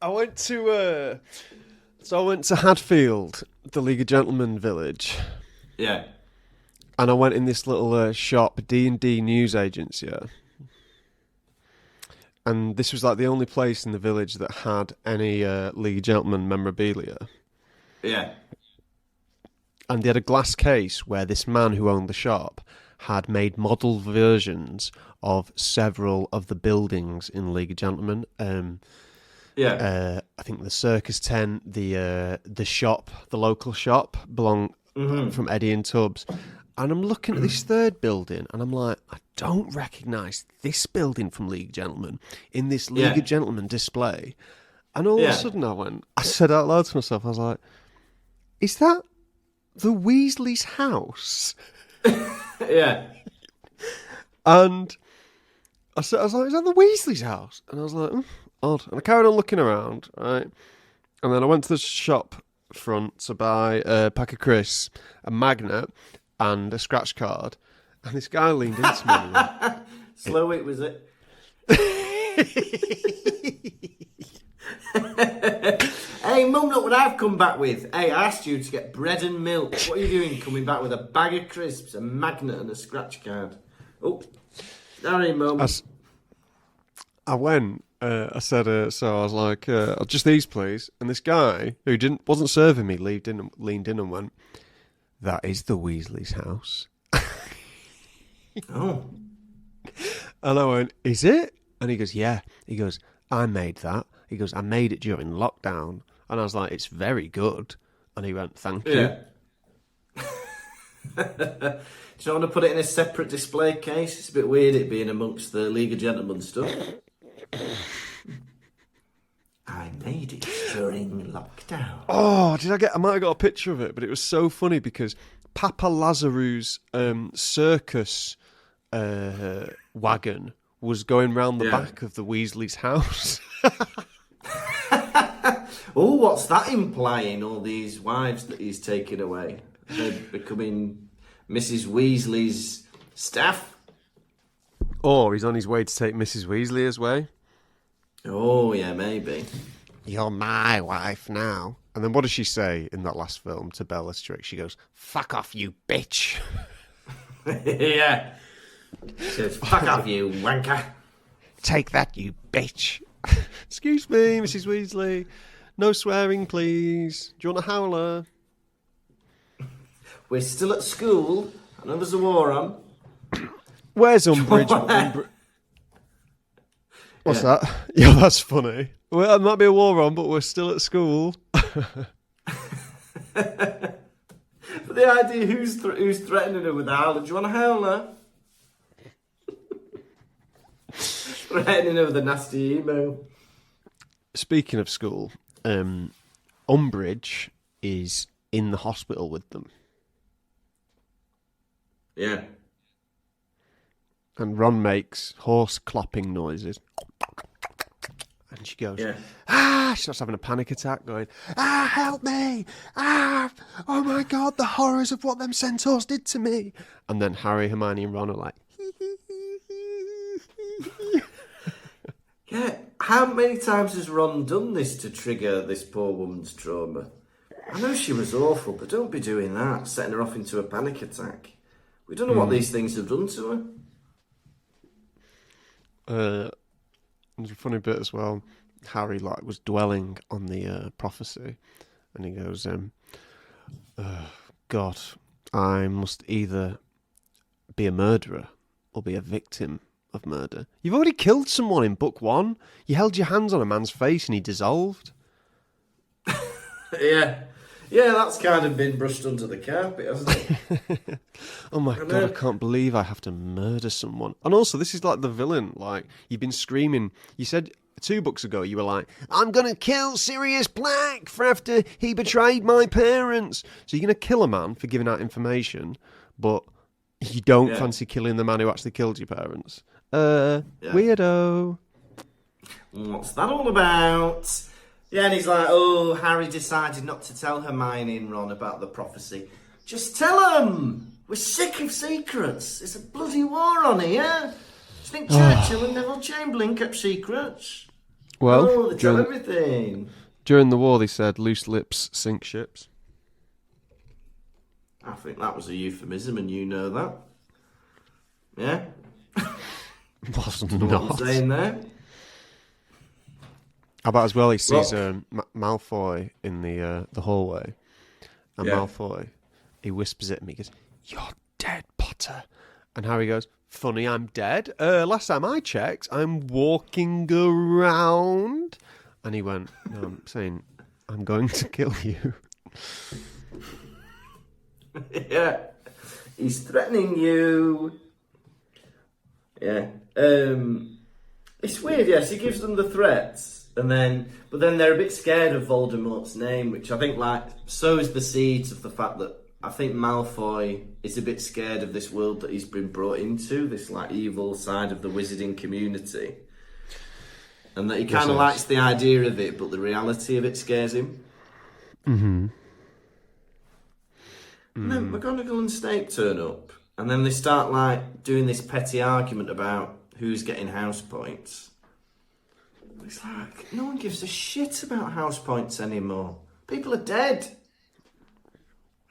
B: I went to Hadfield, the League of Gentlemen village.
A: Yeah.
B: And I went in this little shop, D&D news agency, yeah. And this was like the only place in the village that had any League of Gentlemen memorabilia.
A: Yeah.
B: And they had a glass case where this man who owned the shop had made model versions of several of the buildings in League of Gentlemen. I think the circus tent, the shop, the local shop belong from Eddie and Tubbs. And I'm looking at this third building, and I'm like, I don't recognise this building from League of Gentlemen in this League of Gentlemen display. And all of a sudden I said out loud to myself, I was like, is that the Weasley's house?
A: Yeah.
B: And I was like, is that the Weasley's house? And I was like, odd. And I carried on looking around, right? And then I went to the shop front to buy a pack of crisps, a magnet, and a scratch card. And this guy leaned into me and went,
A: Slow it, was it? Hey, Mum, look what I've come back with. Hey, I asked you to get bread and milk. What are you doing coming back with a bag of crisps, a magnet and a scratch card? Oh, sorry, Mum.
B: I went, I said, so I was like, just these, please. And this guy, who wasn't serving me, leaned in and went, that is the Weasley's house.
A: Oh.
B: And I went, is it? And he goes, yeah. He goes, I made that. He goes, I made it during lockdown. And I was like, it's very good. And he went, thank you.
A: Yeah. Do you not want to put it in a separate display case? It's a bit weird it being amongst the League of Gentlemen stuff. I made it during lockdown.
B: Oh, I might have got a picture of it, but it was so funny because Papa Lazaru's circus wagon was going round the back of the Weasley's house.
A: Oh, what's that implying? All these wives that he's taking away? They're becoming Mrs. Weasley's staff?
B: Or he's on his way to take Mrs. Weasley away.
A: Oh, yeah, maybe.
B: You're my wife now. And then what does she say in that last film to Bellatrix? She goes, fuck off, you bitch.
A: Yeah. She says, fuck off, you wanker.
B: Take that, you bitch. Excuse me, Mrs. Weasley. No swearing, please. Do you want a howler?
A: We're still at school. I know there's a war on.
B: Where's Umbridge? What's that? Yeah, that's funny. Well, there might be a war on, but we're still at school.
A: But the idea, who's threatening her with a howler? Do you want a howler? Threatening her with a nasty email.
B: Speaking of school, Umbridge is in the hospital with them.
A: Yeah.
B: And Ron makes horse clopping noises. And she goes,
A: Yeah.
B: She starts having a panic attack going, help me! Oh my God, the horrors of what them centaurs did to me. And then Harry, Hermione and Ron are like,
A: Yeah, how many times has Ron done this to trigger this poor woman's trauma? I know she was awful, but don't be doing that, setting her off into a panic attack. We don't know what these things have done to her.
B: There's a funny bit as well. Harry was dwelling on the prophecy, and he goes, God, I must either be a murderer or be a victim of murder. You've already killed someone in book 1. You held your hands on a man's face and he dissolved.
A: Yeah, that's kind of been brushed under the carpet, hasn't it?
B: Oh my God, I can't believe I have to murder someone. And also, this is like the villain. Like, you've been screaming. You said 2 books ago, you were like, I'm going to kill Sirius Black for after he betrayed my parents. So you're going to kill a man for giving out information, but you don't fancy killing the man who actually killed your parents. Weirdo.
A: What's that all about? Yeah, and he's like, oh, Harry decided not to tell Hermione and Ron about the prophecy. Just tell them! We're sick of secrets. It's a bloody war on here. Do you think Churchill and Neville Chamberlain kept secrets?
B: Well,
A: they tell everything.
B: During the war, they said loose lips sink ships.
A: I think that was a euphemism, and you know that. Yeah?
B: Was
A: What I'm saying there.
B: How about as well, he sees Malfoy in the hallway. And Malfoy, he whispers at him, he goes, "You're dead, Potter." And Harry goes, "Funny, I'm dead. Last time I checked, I'm walking around." And he went, "No, I'm saying, I'm going to kill you."
A: Yeah. He's threatening you. Yeah. It's weird, yes, he gives them the threats. But then they're a bit scared of Voldemort's name, which I think sows the seeds of the fact that I think Malfoy is a bit scared of this world that he's been brought into, this evil side of the wizarding community. And that he kind of likes the idea of it, but the reality of it scares him. Mm-hmm. And then McGonagall and Snape turn up, and then they start doing this petty argument about who's getting house points. It's like, no one gives a shit about house points anymore. People are dead.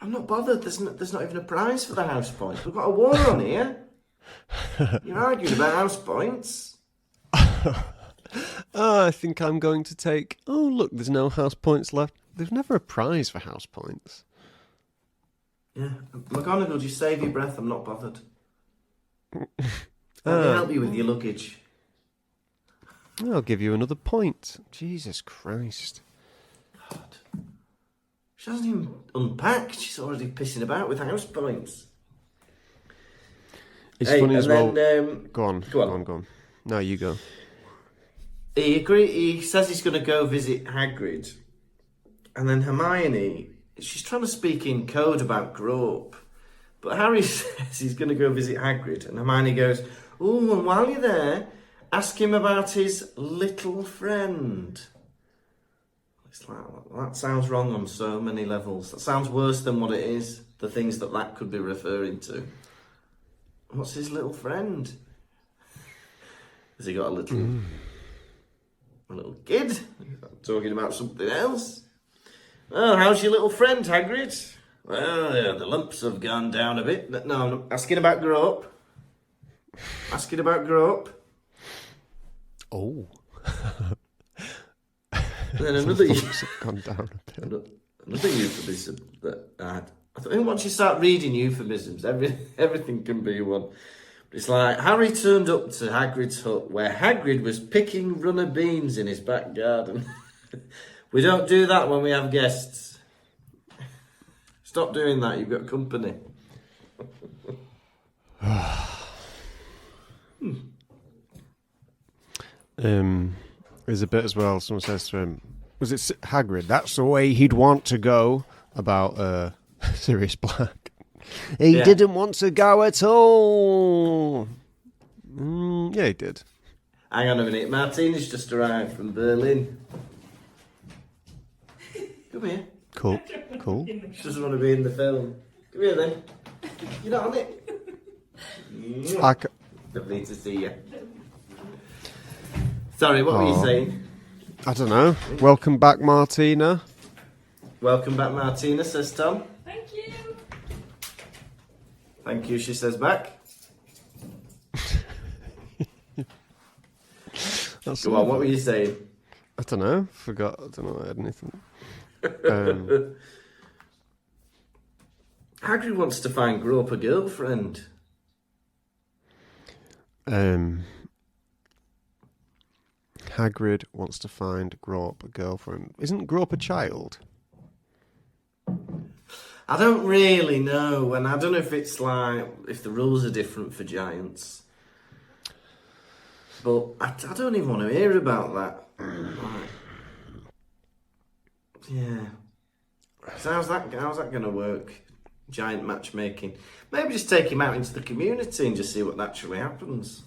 A: I'm not bothered. There's not even a prize for the house points. We've got a war on here. You're arguing about house points.
B: I think I'm going to take... Oh, look, there's no house points left. There's never a prize for house points.
A: Yeah. McGonagall, just save your breath. I'm not bothered. Let me help you with your luggage.
B: I'll give you another point. Jesus Christ.
A: God. She hasn't even unpacked. She's already pissing about with house points.
B: It's funny as well.
A: Go on.
B: No, you go.
A: He says he's going to go visit Hagrid. And then Hermione, she's trying to speak in code about Grope. But Harry says he's going to go visit Hagrid. And Hermione goes, "Oh, and while you're there, ask him about his little friend." It's like, that sounds wrong on so many levels. That sounds worse than what it is, the things that could be referring to. What's his little friend? Has he got a little kid? Talking about something else? "Oh, how's your little friend, Hagrid?" "Well, yeah, the lumps have gone down a bit." No, I'm asking about Grope. Asking about Grope.
B: Oh.
A: And then another
B: gone down a bit.
A: Another euphemism that I think once you start reading euphemisms, everything can be one. But it's like Harry turned up to Hagrid's hut where Hagrid was picking runner beans in his back garden. We don't do that when we have guests. Stop doing that, you've got company.
B: There's a bit as well, someone says to him, was it Hagrid? That's the way he'd want to go. about Sirius Black. He didn't want to go at all. Yeah, he did.
A: Hang on a minute. Martina's just arrived from Berlin. Come here.
B: Cool.
A: She doesn't want to be in the film. Come here then. You're not on it. Lovely to see you. Sorry, what were you saying?
B: I don't know. Welcome back, Martina.
A: Welcome back, Martina, says Tom.
C: Thank you.
A: Thank you, she says back. Go on, what were you saying?
B: I don't know. Forgot. I don't know. I had anything.
A: Hagrid wants to grow up a girlfriend.
B: Hagrid wants to grow up a girlfriend. Isn't grow up a child?
A: I don't really know, and I don't know if it's if the rules are different for giants. But I don't even want to hear about that. Yeah. So how's that going to work? Giant matchmaking. Maybe just take him out into the community and just see what naturally happens.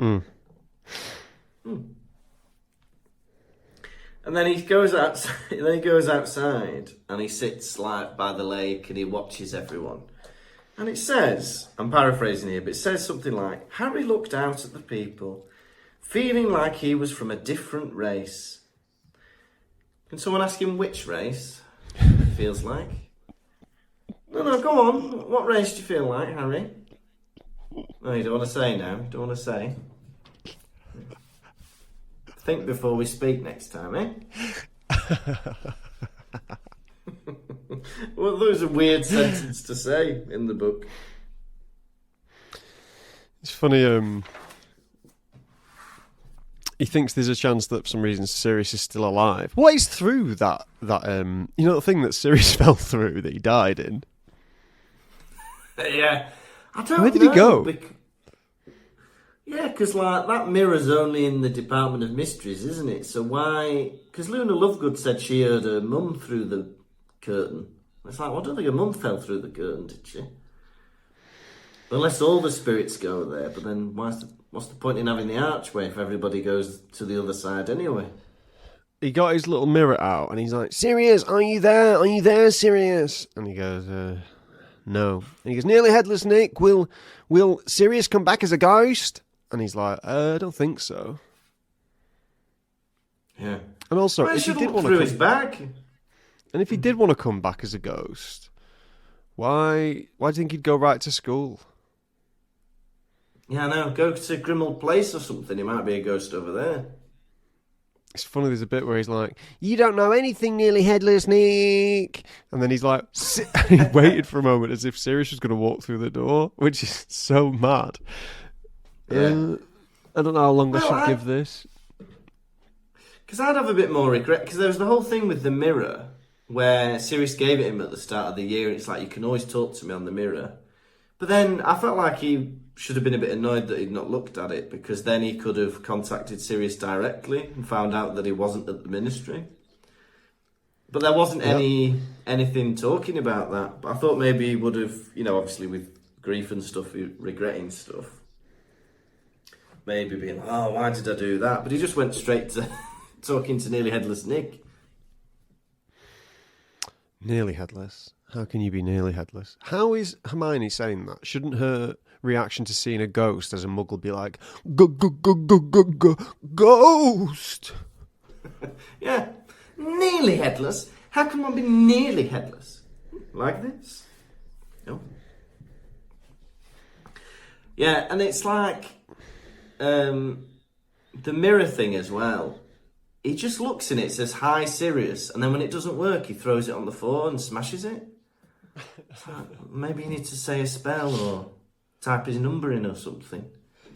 A: And then he goes outside. And he sits by the lake and he watches everyone. And it says, I'm paraphrasing here, but it says something like, Harry looked out at the people, feeling like he was from a different race. Can someone ask him which race he feels like? No, go on. What race do you feel like, Harry? No, you don't want to say now. Don't want to say. Think before we speak next time, eh? Well, those are weird sentences to say in the book.
B: It's funny, he thinks there's a chance that for some reason Sirius is still alive. What is through that the thing that Sirius fell through that he died in?
A: Yeah. I don't know.
B: Where did he go?
A: Yeah, because that mirror's only in the Department of Mysteries, isn't it? So why... Because Luna Lovegood said she heard her mum through the curtain. It's like, well, I don't think her mum fell through the curtain, did she? Unless all the spirits go there, but then what's the point in having the archway if everybody goes to the other side anyway?
B: He got his little mirror out and he's like, Sirius, are you there? Are you there, Sirius? And he goes, no. And he goes, nearly headless Nick, will Sirius come back as a ghost? And he's like, I don't think so.
A: Yeah.
B: And also,
A: if
B: he did want
A: to his bag.
B: And if he did want to come back as a ghost, why do you think he'd go right to school?
A: Yeah, I know. Go to Grimmauld Place or something. He might be a ghost over there.
B: It's funny, there's a bit where he's like, you don't know anything, nearly headless Nick. And then he's like, he waited for a moment as if Sirius was going to walk through the door, which is so mad.
A: Yeah.
B: I don't know how long I should give this.
A: Because I'd have a bit more regret, because there was the whole thing with the mirror, where Sirius gave it him at the start of the year, and it's like, you can always talk to me on the mirror. But then I felt like he should have been a bit annoyed that he'd not looked at it, because then he could have contacted Sirius directly and found out that he wasn't at the ministry. But there wasn't anything talking about that. But I thought maybe he would have, obviously with grief and stuff, regretting stuff, maybe being like, oh, why did I do that? But he just went straight to talking to nearly headless Nick.
B: Nearly headless? How can you be nearly headless? How is Hermione saying that? Shouldn't her reaction to seeing a ghost as a muggle be like, ghost?
A: Yeah, nearly headless. How can one be nearly headless? Like this? No. Yeah, and it's like the mirror thing as well. He just looks in it, says, hi, Sirius, and then when it doesn't work, he throws it on the floor and smashes it. Maybe you need to say a spell or type his number in or something.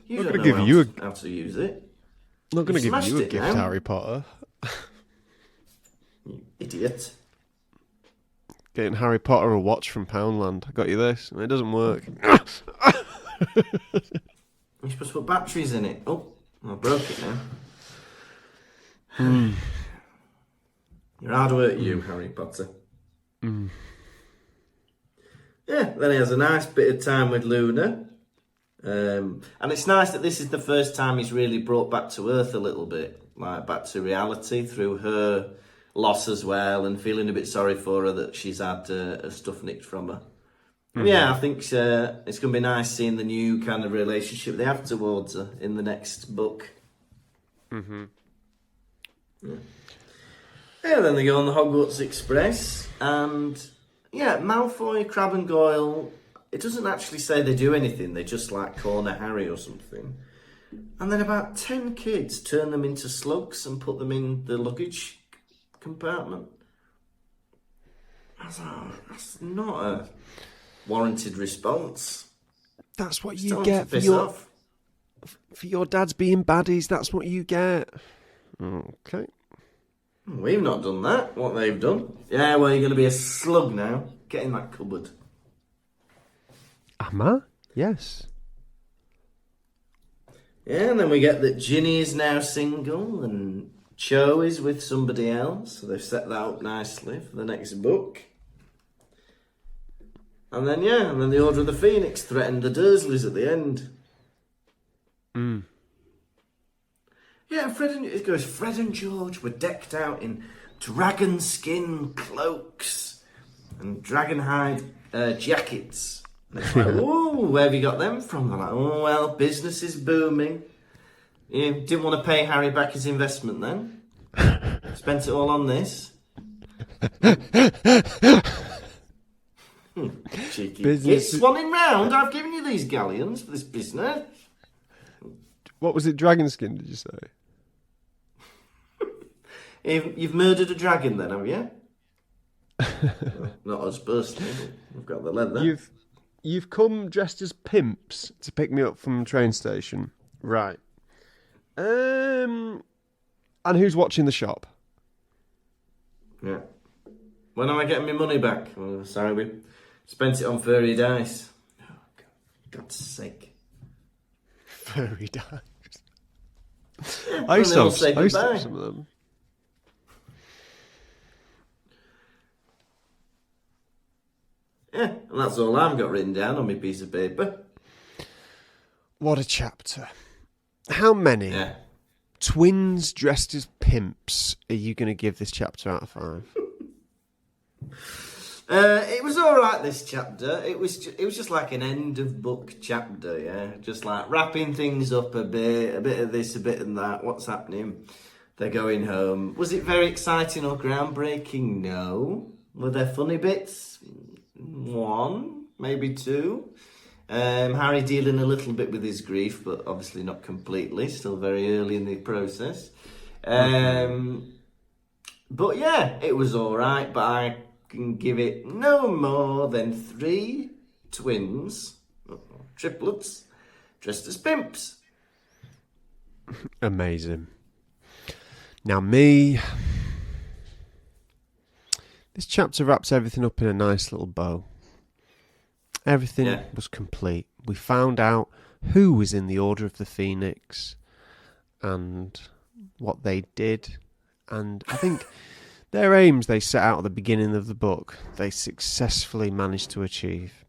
A: You don't know how to use it.
B: I'm not going to give you a gift,
A: now.
B: Harry Potter.
A: You idiot.
B: Getting Harry Potter a watch from Poundland. I got you this, and it doesn't work.
A: You're supposed to put batteries in it. Oh, I broke it now. You're hard work, you, Harry Potter. Yeah, then he has a nice bit of time with Luna. And it's nice that this is the first time he's really brought back to earth a little bit, like back to reality through her loss as well, and feeling a bit sorry for her that she's had her stuff nicked from her. Mm-hmm. Yeah, I think it's going to be nice seeing the new kind of relationship they have towards her in the next book.
B: Mm-hmm.
A: Yeah, then they go on the Hogwarts Express, and yeah, Malfoy, Crabbe and Goyle, it doesn't actually say they do anything, they just like corner Harry or something. And then about 10 kids turn them into slugs and put them in the luggage compartment. I was like, that's not a warranted response.
B: That's what you get for your dads being baddies. That's what you get. Okay.
A: We've not done that. What they've done. Yeah, well, you're going to be a slug now. Get in that cupboard.
B: Am I? Yes.
A: Yeah, and then we get that Ginny is now single and Cho is with somebody else. So they've set that up nicely for the next book. And then, the Order of the Phoenix threatened the Dursleys at the end. Yeah, Fred and George were decked out in dragon skin cloaks and dragon hide jackets. And it's like, oh, where have you got them from? They're like, oh, well, business is booming. You didn't want to pay Harry back his investment then? Spent it all on this? Cheeky kids swanning round. I've given you these galleons for this business.
B: What was it, dragon skin, did you say?
A: You've murdered a dragon then, have you? Well, not us personally, but we've got the leather.
B: You've come dressed as pimps to pick me up from the train station. Right. And who's watching the shop?
A: Yeah. When am I getting my money back? Oh, sorry, we spent it on furry dice. Oh, God's sake.
B: Furry dice. I used to have some of them.
A: Yeah, and that's all I've got written down on my piece of paper.
B: What a chapter. How many twins dressed as pimps are you going to give this chapter out of 5?
A: It was all right, this chapter. It was just like an end of book chapter, yeah? Just like wrapping things up a bit of this, a bit of that. What's happening? They're going home. Was it very exciting or groundbreaking? No. Were there funny bits? 1, maybe 2. Harry dealing a little bit with his grief, but obviously not completely. Still very early in the process. But yeah, it was all right. But I can give it no more than 3 twins, triplets, dressed as pimps.
B: Amazing. Now me. This chapter wraps everything up in a nice little bow. Everything was complete. We found out who was in the Order of the Phoenix and what they did. And I think their aims they set out at the beginning of the book, they successfully managed to achieve.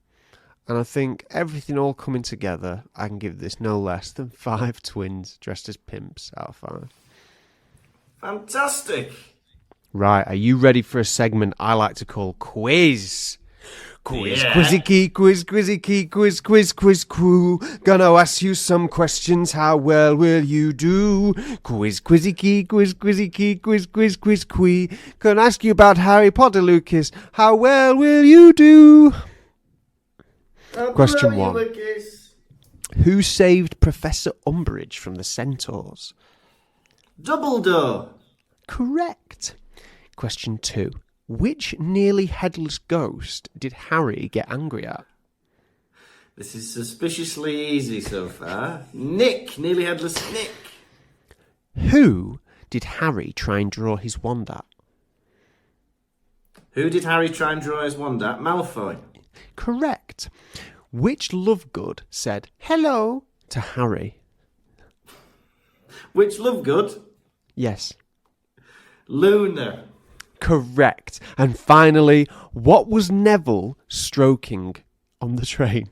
B: And I think everything all coming together, I can give this no less than 5 twins dressed as pimps out of 5.
A: Fantastic.
B: Right, are you ready for a segment I like to call Quiz? Quiz,
A: yeah.
B: quizzy key, quiz, quiz, crew. Gonna ask you some questions, how well will you do? Quiz, quizzy key, quiz, quee. Gonna ask you about Harry Potter, Lucas. How well will you do? Question 1. Who saved Professor Umbridge from the Centaurs?
A: Dumbledore.
B: Correct. Question 2. Which nearly headless ghost did Harry get angry at?
A: This is suspiciously easy so far. Nick, nearly headless Nick.
B: Who did Harry try and draw his wand at?
A: Who did Harry try and draw his wand at? Malfoy.
B: Correct. Which Lovegood said hello to Harry?
A: Which Lovegood?
B: Yes.
A: Luna.
B: correct. And finally, what was Neville stroking on the train?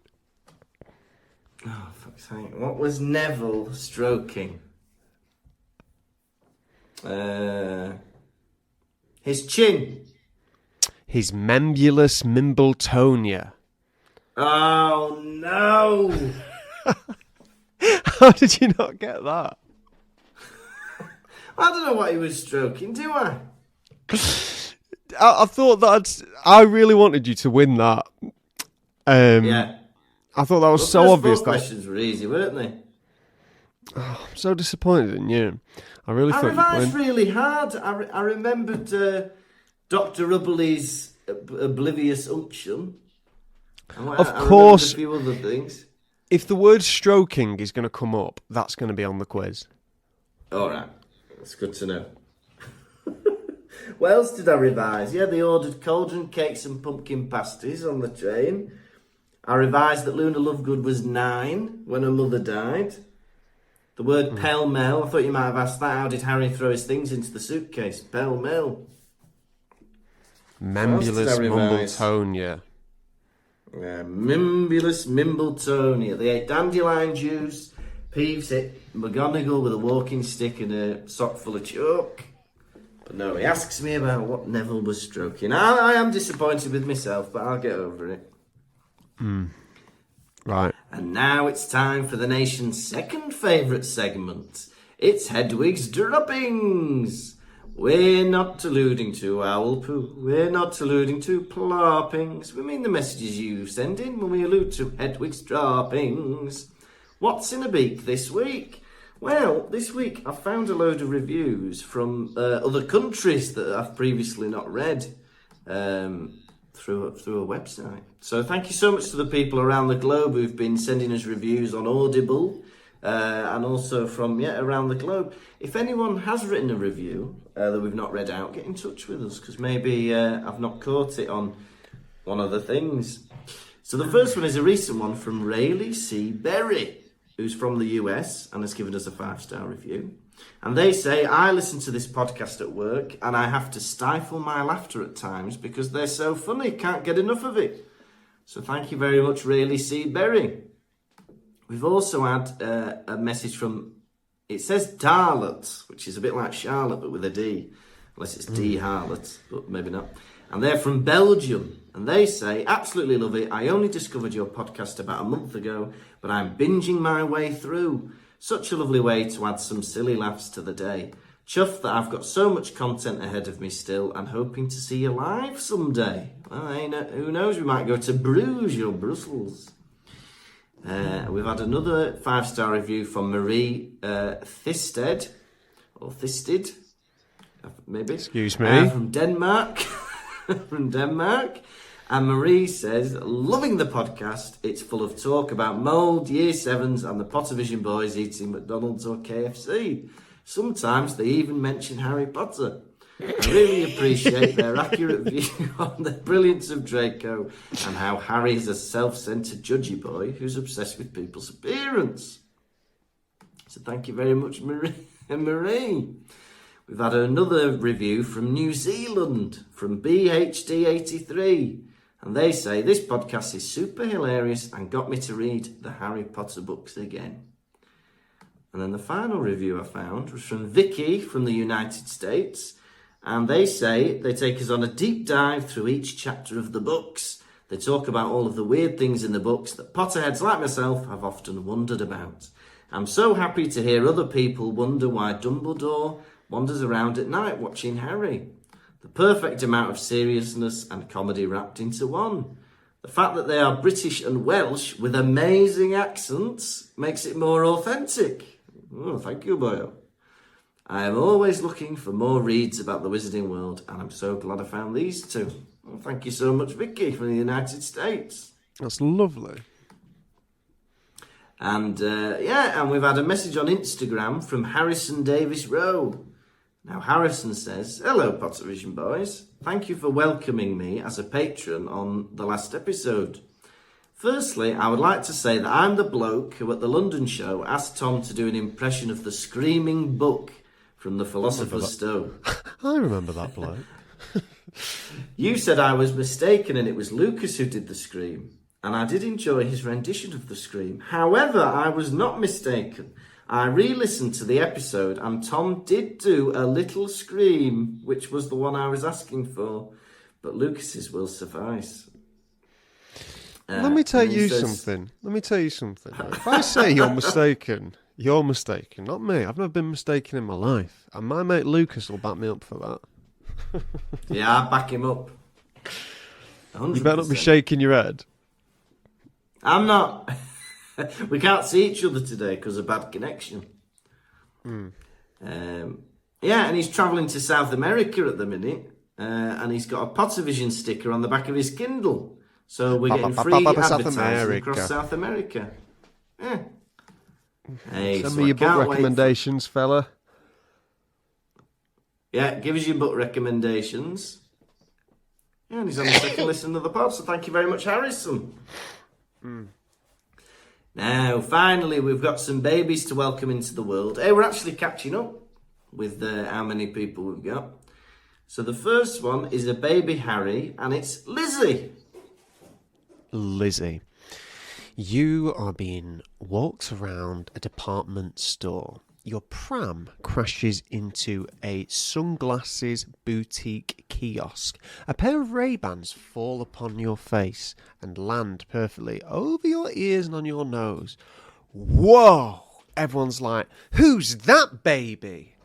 A: Oh, fuck's sake. What was Neville stroking? His chin.
B: His membulus mimbletonia.
A: Oh, no.
B: How did you not get that?
A: I don't know what he was stroking, do I?
B: I thought I really wanted you to win that.
A: Yeah.
B: I thought that was so
A: Those
B: obvious.
A: four questions were easy, weren't they?
B: I'm so disappointed in you. I really thought you'd
A: revised
B: win.
A: really hard. I remembered Dr. Rubbly's oblivious unction.
B: Of course.
A: A few other things.
B: If the word stroking is going to come up, that's going to be on the quiz.
A: All right. That's good to know. What else did I revise? Yeah, they ordered cauldron cakes and pumpkin pasties on the train. I revised that Luna Lovegood was 9 when her mother died. The word pell-mell, I thought you might have asked that. How did Harry throw his things into the suitcase? Pell-mell.
B: Membulus mimbletonia.
A: Yeah, Mimbulus Mimbletonia. They ate dandelion juice. Peeves ate McGonagall with a walking stick and a sock full of chalk. But no, he asks me about what Neville was stroking. I am disappointed with myself, but I'll get over it.
B: Right.
A: And now it's time for the nation's second favourite segment. It's Hedwig's Droppings. We're not alluding to owl poo. We're not alluding to ploppings. We mean the messages you send in when we allude to Hedwig's Droppings. What's in a beak this week? Well, this week I found a load of reviews from other countries that I've previously not read through a website. So thank you so much to the people around the globe who've been sending us reviews on Audible and also from around the globe. If anyone has written a review that we've not read out, get in touch with us because maybe I've not caught it on one of the things. So the first one is a recent one from Rayleigh C. Berry, who's from the US and has given us a 5-star review. And they say, I listen to this podcast at work and I have to stifle my laughter at times because they're so funny, can't get enough of it. So thank you very much, Rayleigh C. Berry. We've also had a message from, it says Darlet, which is a bit like Charlotte but with a D, unless it's D Harlot, but maybe not. And they're from Belgium. And they say, absolutely love it. I only discovered your podcast about a month ago, but I'm binging my way through. Such a lovely way to add some silly laughs to the day. Chuffed that I've got so much content ahead of me still and hoping to see you live someday. Well, who knows, we might go to Bruges or Brussels. We've had another 5-star review from Marie Thisted, or Thisted, maybe.
B: Excuse me.
A: From Denmark. From Denmark. And Marie says, loving the podcast. It's full of talk about mould, year 7s and the Pottervision boys eating McDonald's or KFC. Sometimes they even mention Harry Potter. I really appreciate their accurate view on the brilliance of Draco and how Harry is a self-centered judgy boy who's obsessed with people's appearance. So thank you very much, Marie. We've had another review from New Zealand, from BHD83. And they say, this podcast is super hilarious and got me to read the Harry Potter books again. And then the final review I found was from Vicky from the United States. And they say they take us on a deep dive through each chapter of the books. They talk about all of the weird things in the books that Potterheads like myself have often wondered about. I'm so happy to hear other people wonder why Dumbledore wanders around at night watching Harry. The perfect amount of seriousness and comedy wrapped into one. The fact that they are British and Welsh with amazing accents makes it more authentic. Oh, thank you, boyo. I am always looking for more reads about the Wizarding World, and I'm so glad I found these two. Well, thank you so much, Vicky, from the United States.
B: That's lovely.
A: And, and we've had a message on Instagram from Harrison Davis Rowe. Now, Harrison says, hello, Pottervision boys. Thank you for welcoming me as a patron on the last episode. Firstly, I would like to say that I'm the bloke who at the London show asked Tom to do an impression of the screaming book from the Philosopher's Stone.
B: I remember that bloke.
A: You said I was mistaken and it was Lucas who did the scream. And I did enjoy his rendition of the scream. However, I was not mistaken. I re-listened to the episode and Tom did do a little scream, which was the one I was asking for. But Lucas's will suffice.
B: Let me tell you something. If I say you're mistaken, not me. I've never been mistaken in my life. And my mate Lucas will back me up for that.
A: Yeah, I back him up. 100%.
B: You better not be shaking your head.
A: I'm not. We can't see each other today because of bad connection. Yeah, and he's travelling to South America at the minute. And he's got a Pottervision sticker on the back of his Kindle. So we're getting free advertising across South America. Yeah. Hey,
B: Send me your book recommendations, fella.
A: Yeah, give us your book recommendations. Yeah, and he's on the second listen of the pod, so thank you very much, Harrison. Now, finally, we've got some babies to welcome into the world. Hey, we're actually catching up with how many people we've got. So the first one is a baby Harry, and it's Lizzie.
B: Lizzie, you are being walked around a department store. Your pram crashes into a sunglasses boutique kiosk. A pair of Ray-Bans fall upon your face and land perfectly over your ears and on your nose. Whoa! Everyone's like, who's that baby?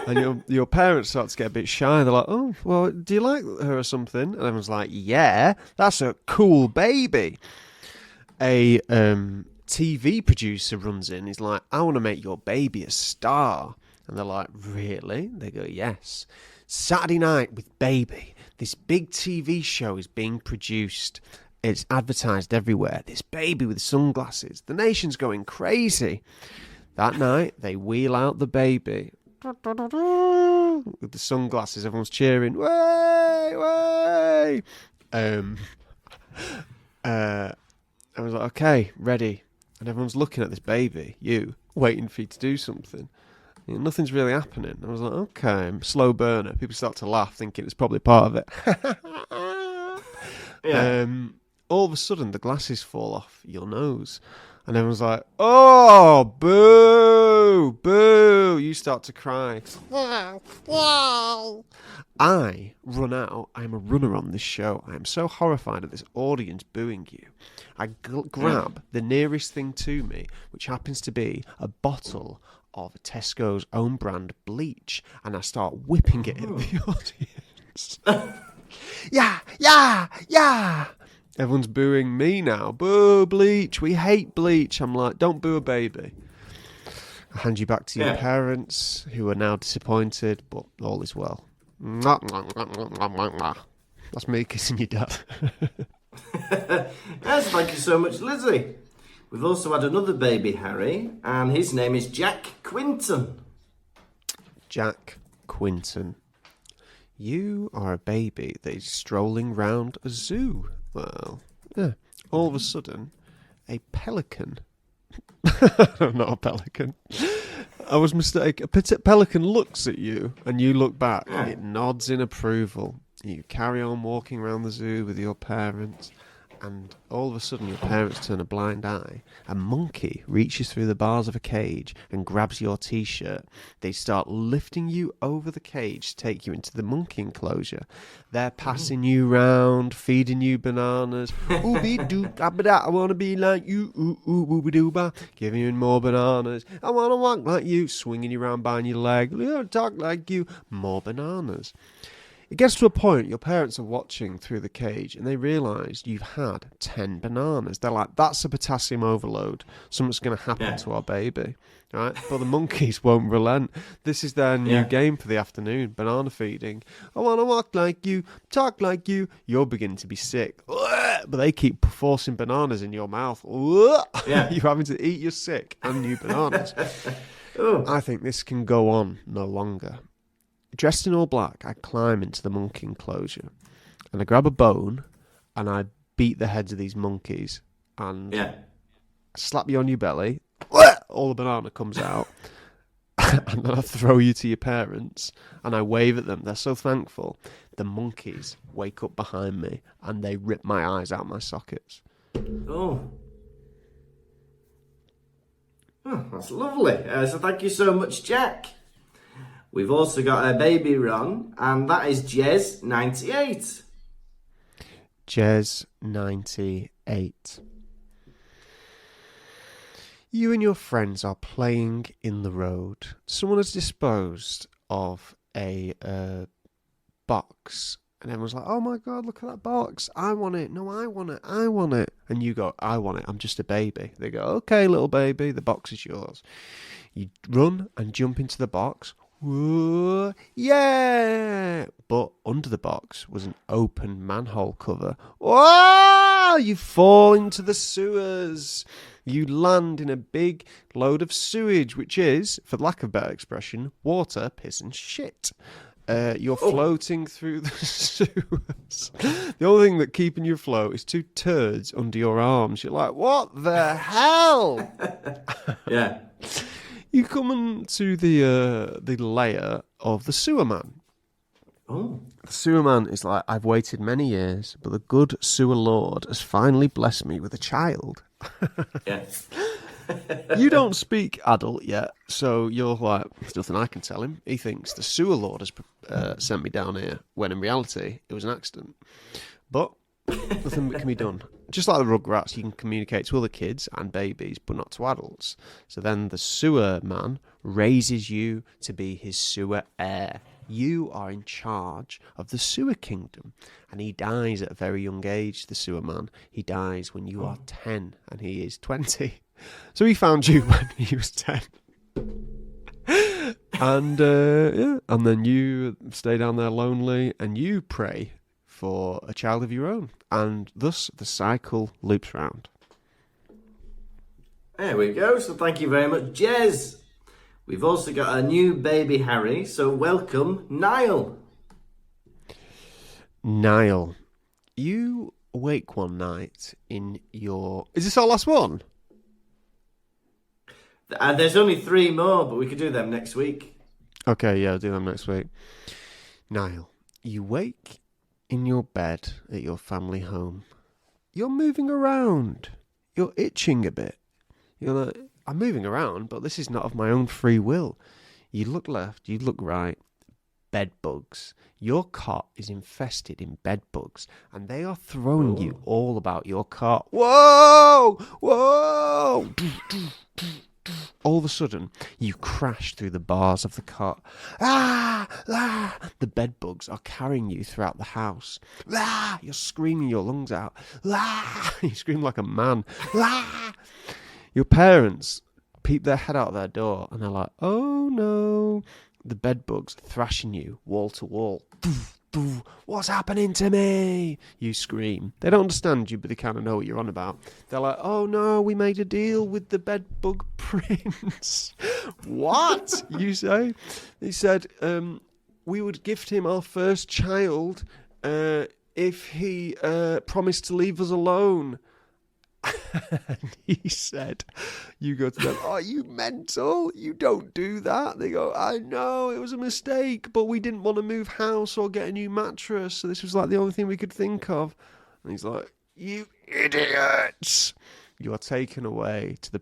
B: And your parents start to get a bit shy. They're like, oh, well, do you like her or something? And everyone's like, yeah, that's a cool baby. A TV producer runs in. He's like, I want to make your baby a star. And they're like, really? They go, yes. Saturday night with baby. This big TV show is being produced. It's advertised everywhere. This baby with sunglasses. The nation's going crazy. That night, they wheel out the baby. With the sunglasses, everyone's cheering. Way, way! I was like, okay, ready. And everyone's looking at this baby, waiting for you to do something. You know, nothing's really happening. I was like, okay, slow burner. People start to laugh, thinking it's probably part of it.
A: Yeah.
B: All of a sudden, the glasses fall off your nose. And everyone's like, oh, boo, boo. You start to cry. I run out. I'm a runner on this show. I am so horrified at this audience booing you. I grab the nearest thing to me, which happens to be a bottle of Tesco's own brand bleach, and I start whipping it at the audience. Yeah. Everyone's booing me now. Boo, bleach. We hate bleach. I'm like, don't boo a baby. I hand you back to your parents, who are now disappointed, but all is well. That's me kissing your dad.
A: Yes, thank you so much, Lizzie. We've also had another baby Harry, and his name is Jack Quinton.
B: Jack Quinton. You are a baby that is strolling round a zoo. Well, yeah. All of a sudden, a pelican. Not a pelican. I was mistaken. A pelican looks at you, and you look back. It nods in approval. You carry on walking around the zoo with your parents, and all of a sudden your parents turn a blind eye. A monkey reaches through the bars of a cage and grabs your t-shirt. They start lifting you over the cage to take you into the monkey enclosure. They're passing you round, feeding you bananas. Ooby-doo, I want to be like you. Ooh, ooby-doo-ba. Giving you more bananas. I want to walk like you. Swinging you around behind your leg. Talk like you. More bananas. It gets to a point, your parents are watching through the cage and they realise you've had 10 bananas. They're like, that's a potassium overload. Something's going to happen to our baby. Right? But the monkeys won't relent. This is their new game for the afternoon, banana feeding. I want to walk like you, talk like you. You're beginning to be sick. But they keep forcing bananas in your mouth. You're having to eat your sick and new bananas. I think this can go on no longer. Dressed in all black, I climb into the monkey enclosure and I grab a bone and I beat the heads of these monkeys and slap you on your belly. All the banana comes out. and then I throw you to your parents, and I wave at them. They're so thankful. The monkeys wake up behind me, and they rip my eyes out my sockets.
A: Oh. Oh, that's lovely. So thank you so much, Jack. We've also got a baby Ron, and that is Jez 98.
B: Jez 98. You and your friends are playing in the road. Someone has disposed of a box, and everyone's like, oh my God, look at that box. I want it. No, I want it. I want it. And you go, I want it. I'm just a baby. They go, okay, little baby, the box is yours. You run and jump into the box. Whoa, yeah! But under the box was an open manhole cover. Whoa! You fall into the sewers. You land in a big load of sewage, which is, for lack of better expression, water, piss and shit. You're floating through the sewers. The only thing that keeping you afloat is two turds under your arms. You're like, what the hell?
A: Yeah.
B: You come into the lair of the sewer man.
A: Oh.
B: The sewer man is like, I've waited many years, but the good sewer lord has finally blessed me with a child.
A: Yeah.
B: You don't speak adult yet, so you're like, there's nothing I can tell him. He thinks the sewer lord has sent me down here, when in reality, it was an accident. But nothing can be done. Just like the Rugrats, you can communicate to other kids and babies, but not to adults. So then the sewer man raises you to be his sewer heir. You are in charge of the sewer kingdom. And he dies at a very young age, the sewer man. He dies when you are 10 and he is 20. So he found you when he was 10. And and then you stay down there lonely and you pray for a child of your own. And thus the cycle loops round.
A: There we go. So thank you very much, Jez. We've also got a new baby Harry, so welcome, Niall.
B: Niall, you awake one night in your... Is this our last one?
A: There's only 3 more, but we could do them next week.
B: Okay, yeah, I'll do them next week. Niall, you wake in your bed at your family home. You're moving around. You're itching a bit. You're like, I'm moving around, but this is not of my own free will. You look left, you look right. Bed bugs. Your cot is infested in bed bugs, and they are throwing you all about your cot. Whoa! Whoa! All of a sudden, you crash through the bars of the cot. Ah! Ah! The bed bugs are carrying you throughout the house. Ah! You're screaming your lungs out. Ah! You scream like a man. Ah! Your parents peep their head out their door and they're like, oh no. The bed bugs thrashing you wall to wall. What's happening to me? You scream. They don't understand you, but they kind of know what you're on about. They're like, oh no, we made a deal with the bedbug prince. What? You say? They said, we would gift him our first child if he promised to leave us alone. And he said, you go to them, are you mental? You don't do that. They go, I know, it was a mistake, but we didn't want to move house or get a new mattress, so this was like the only thing we could think of. And he's like, you idiots. You are taken away to the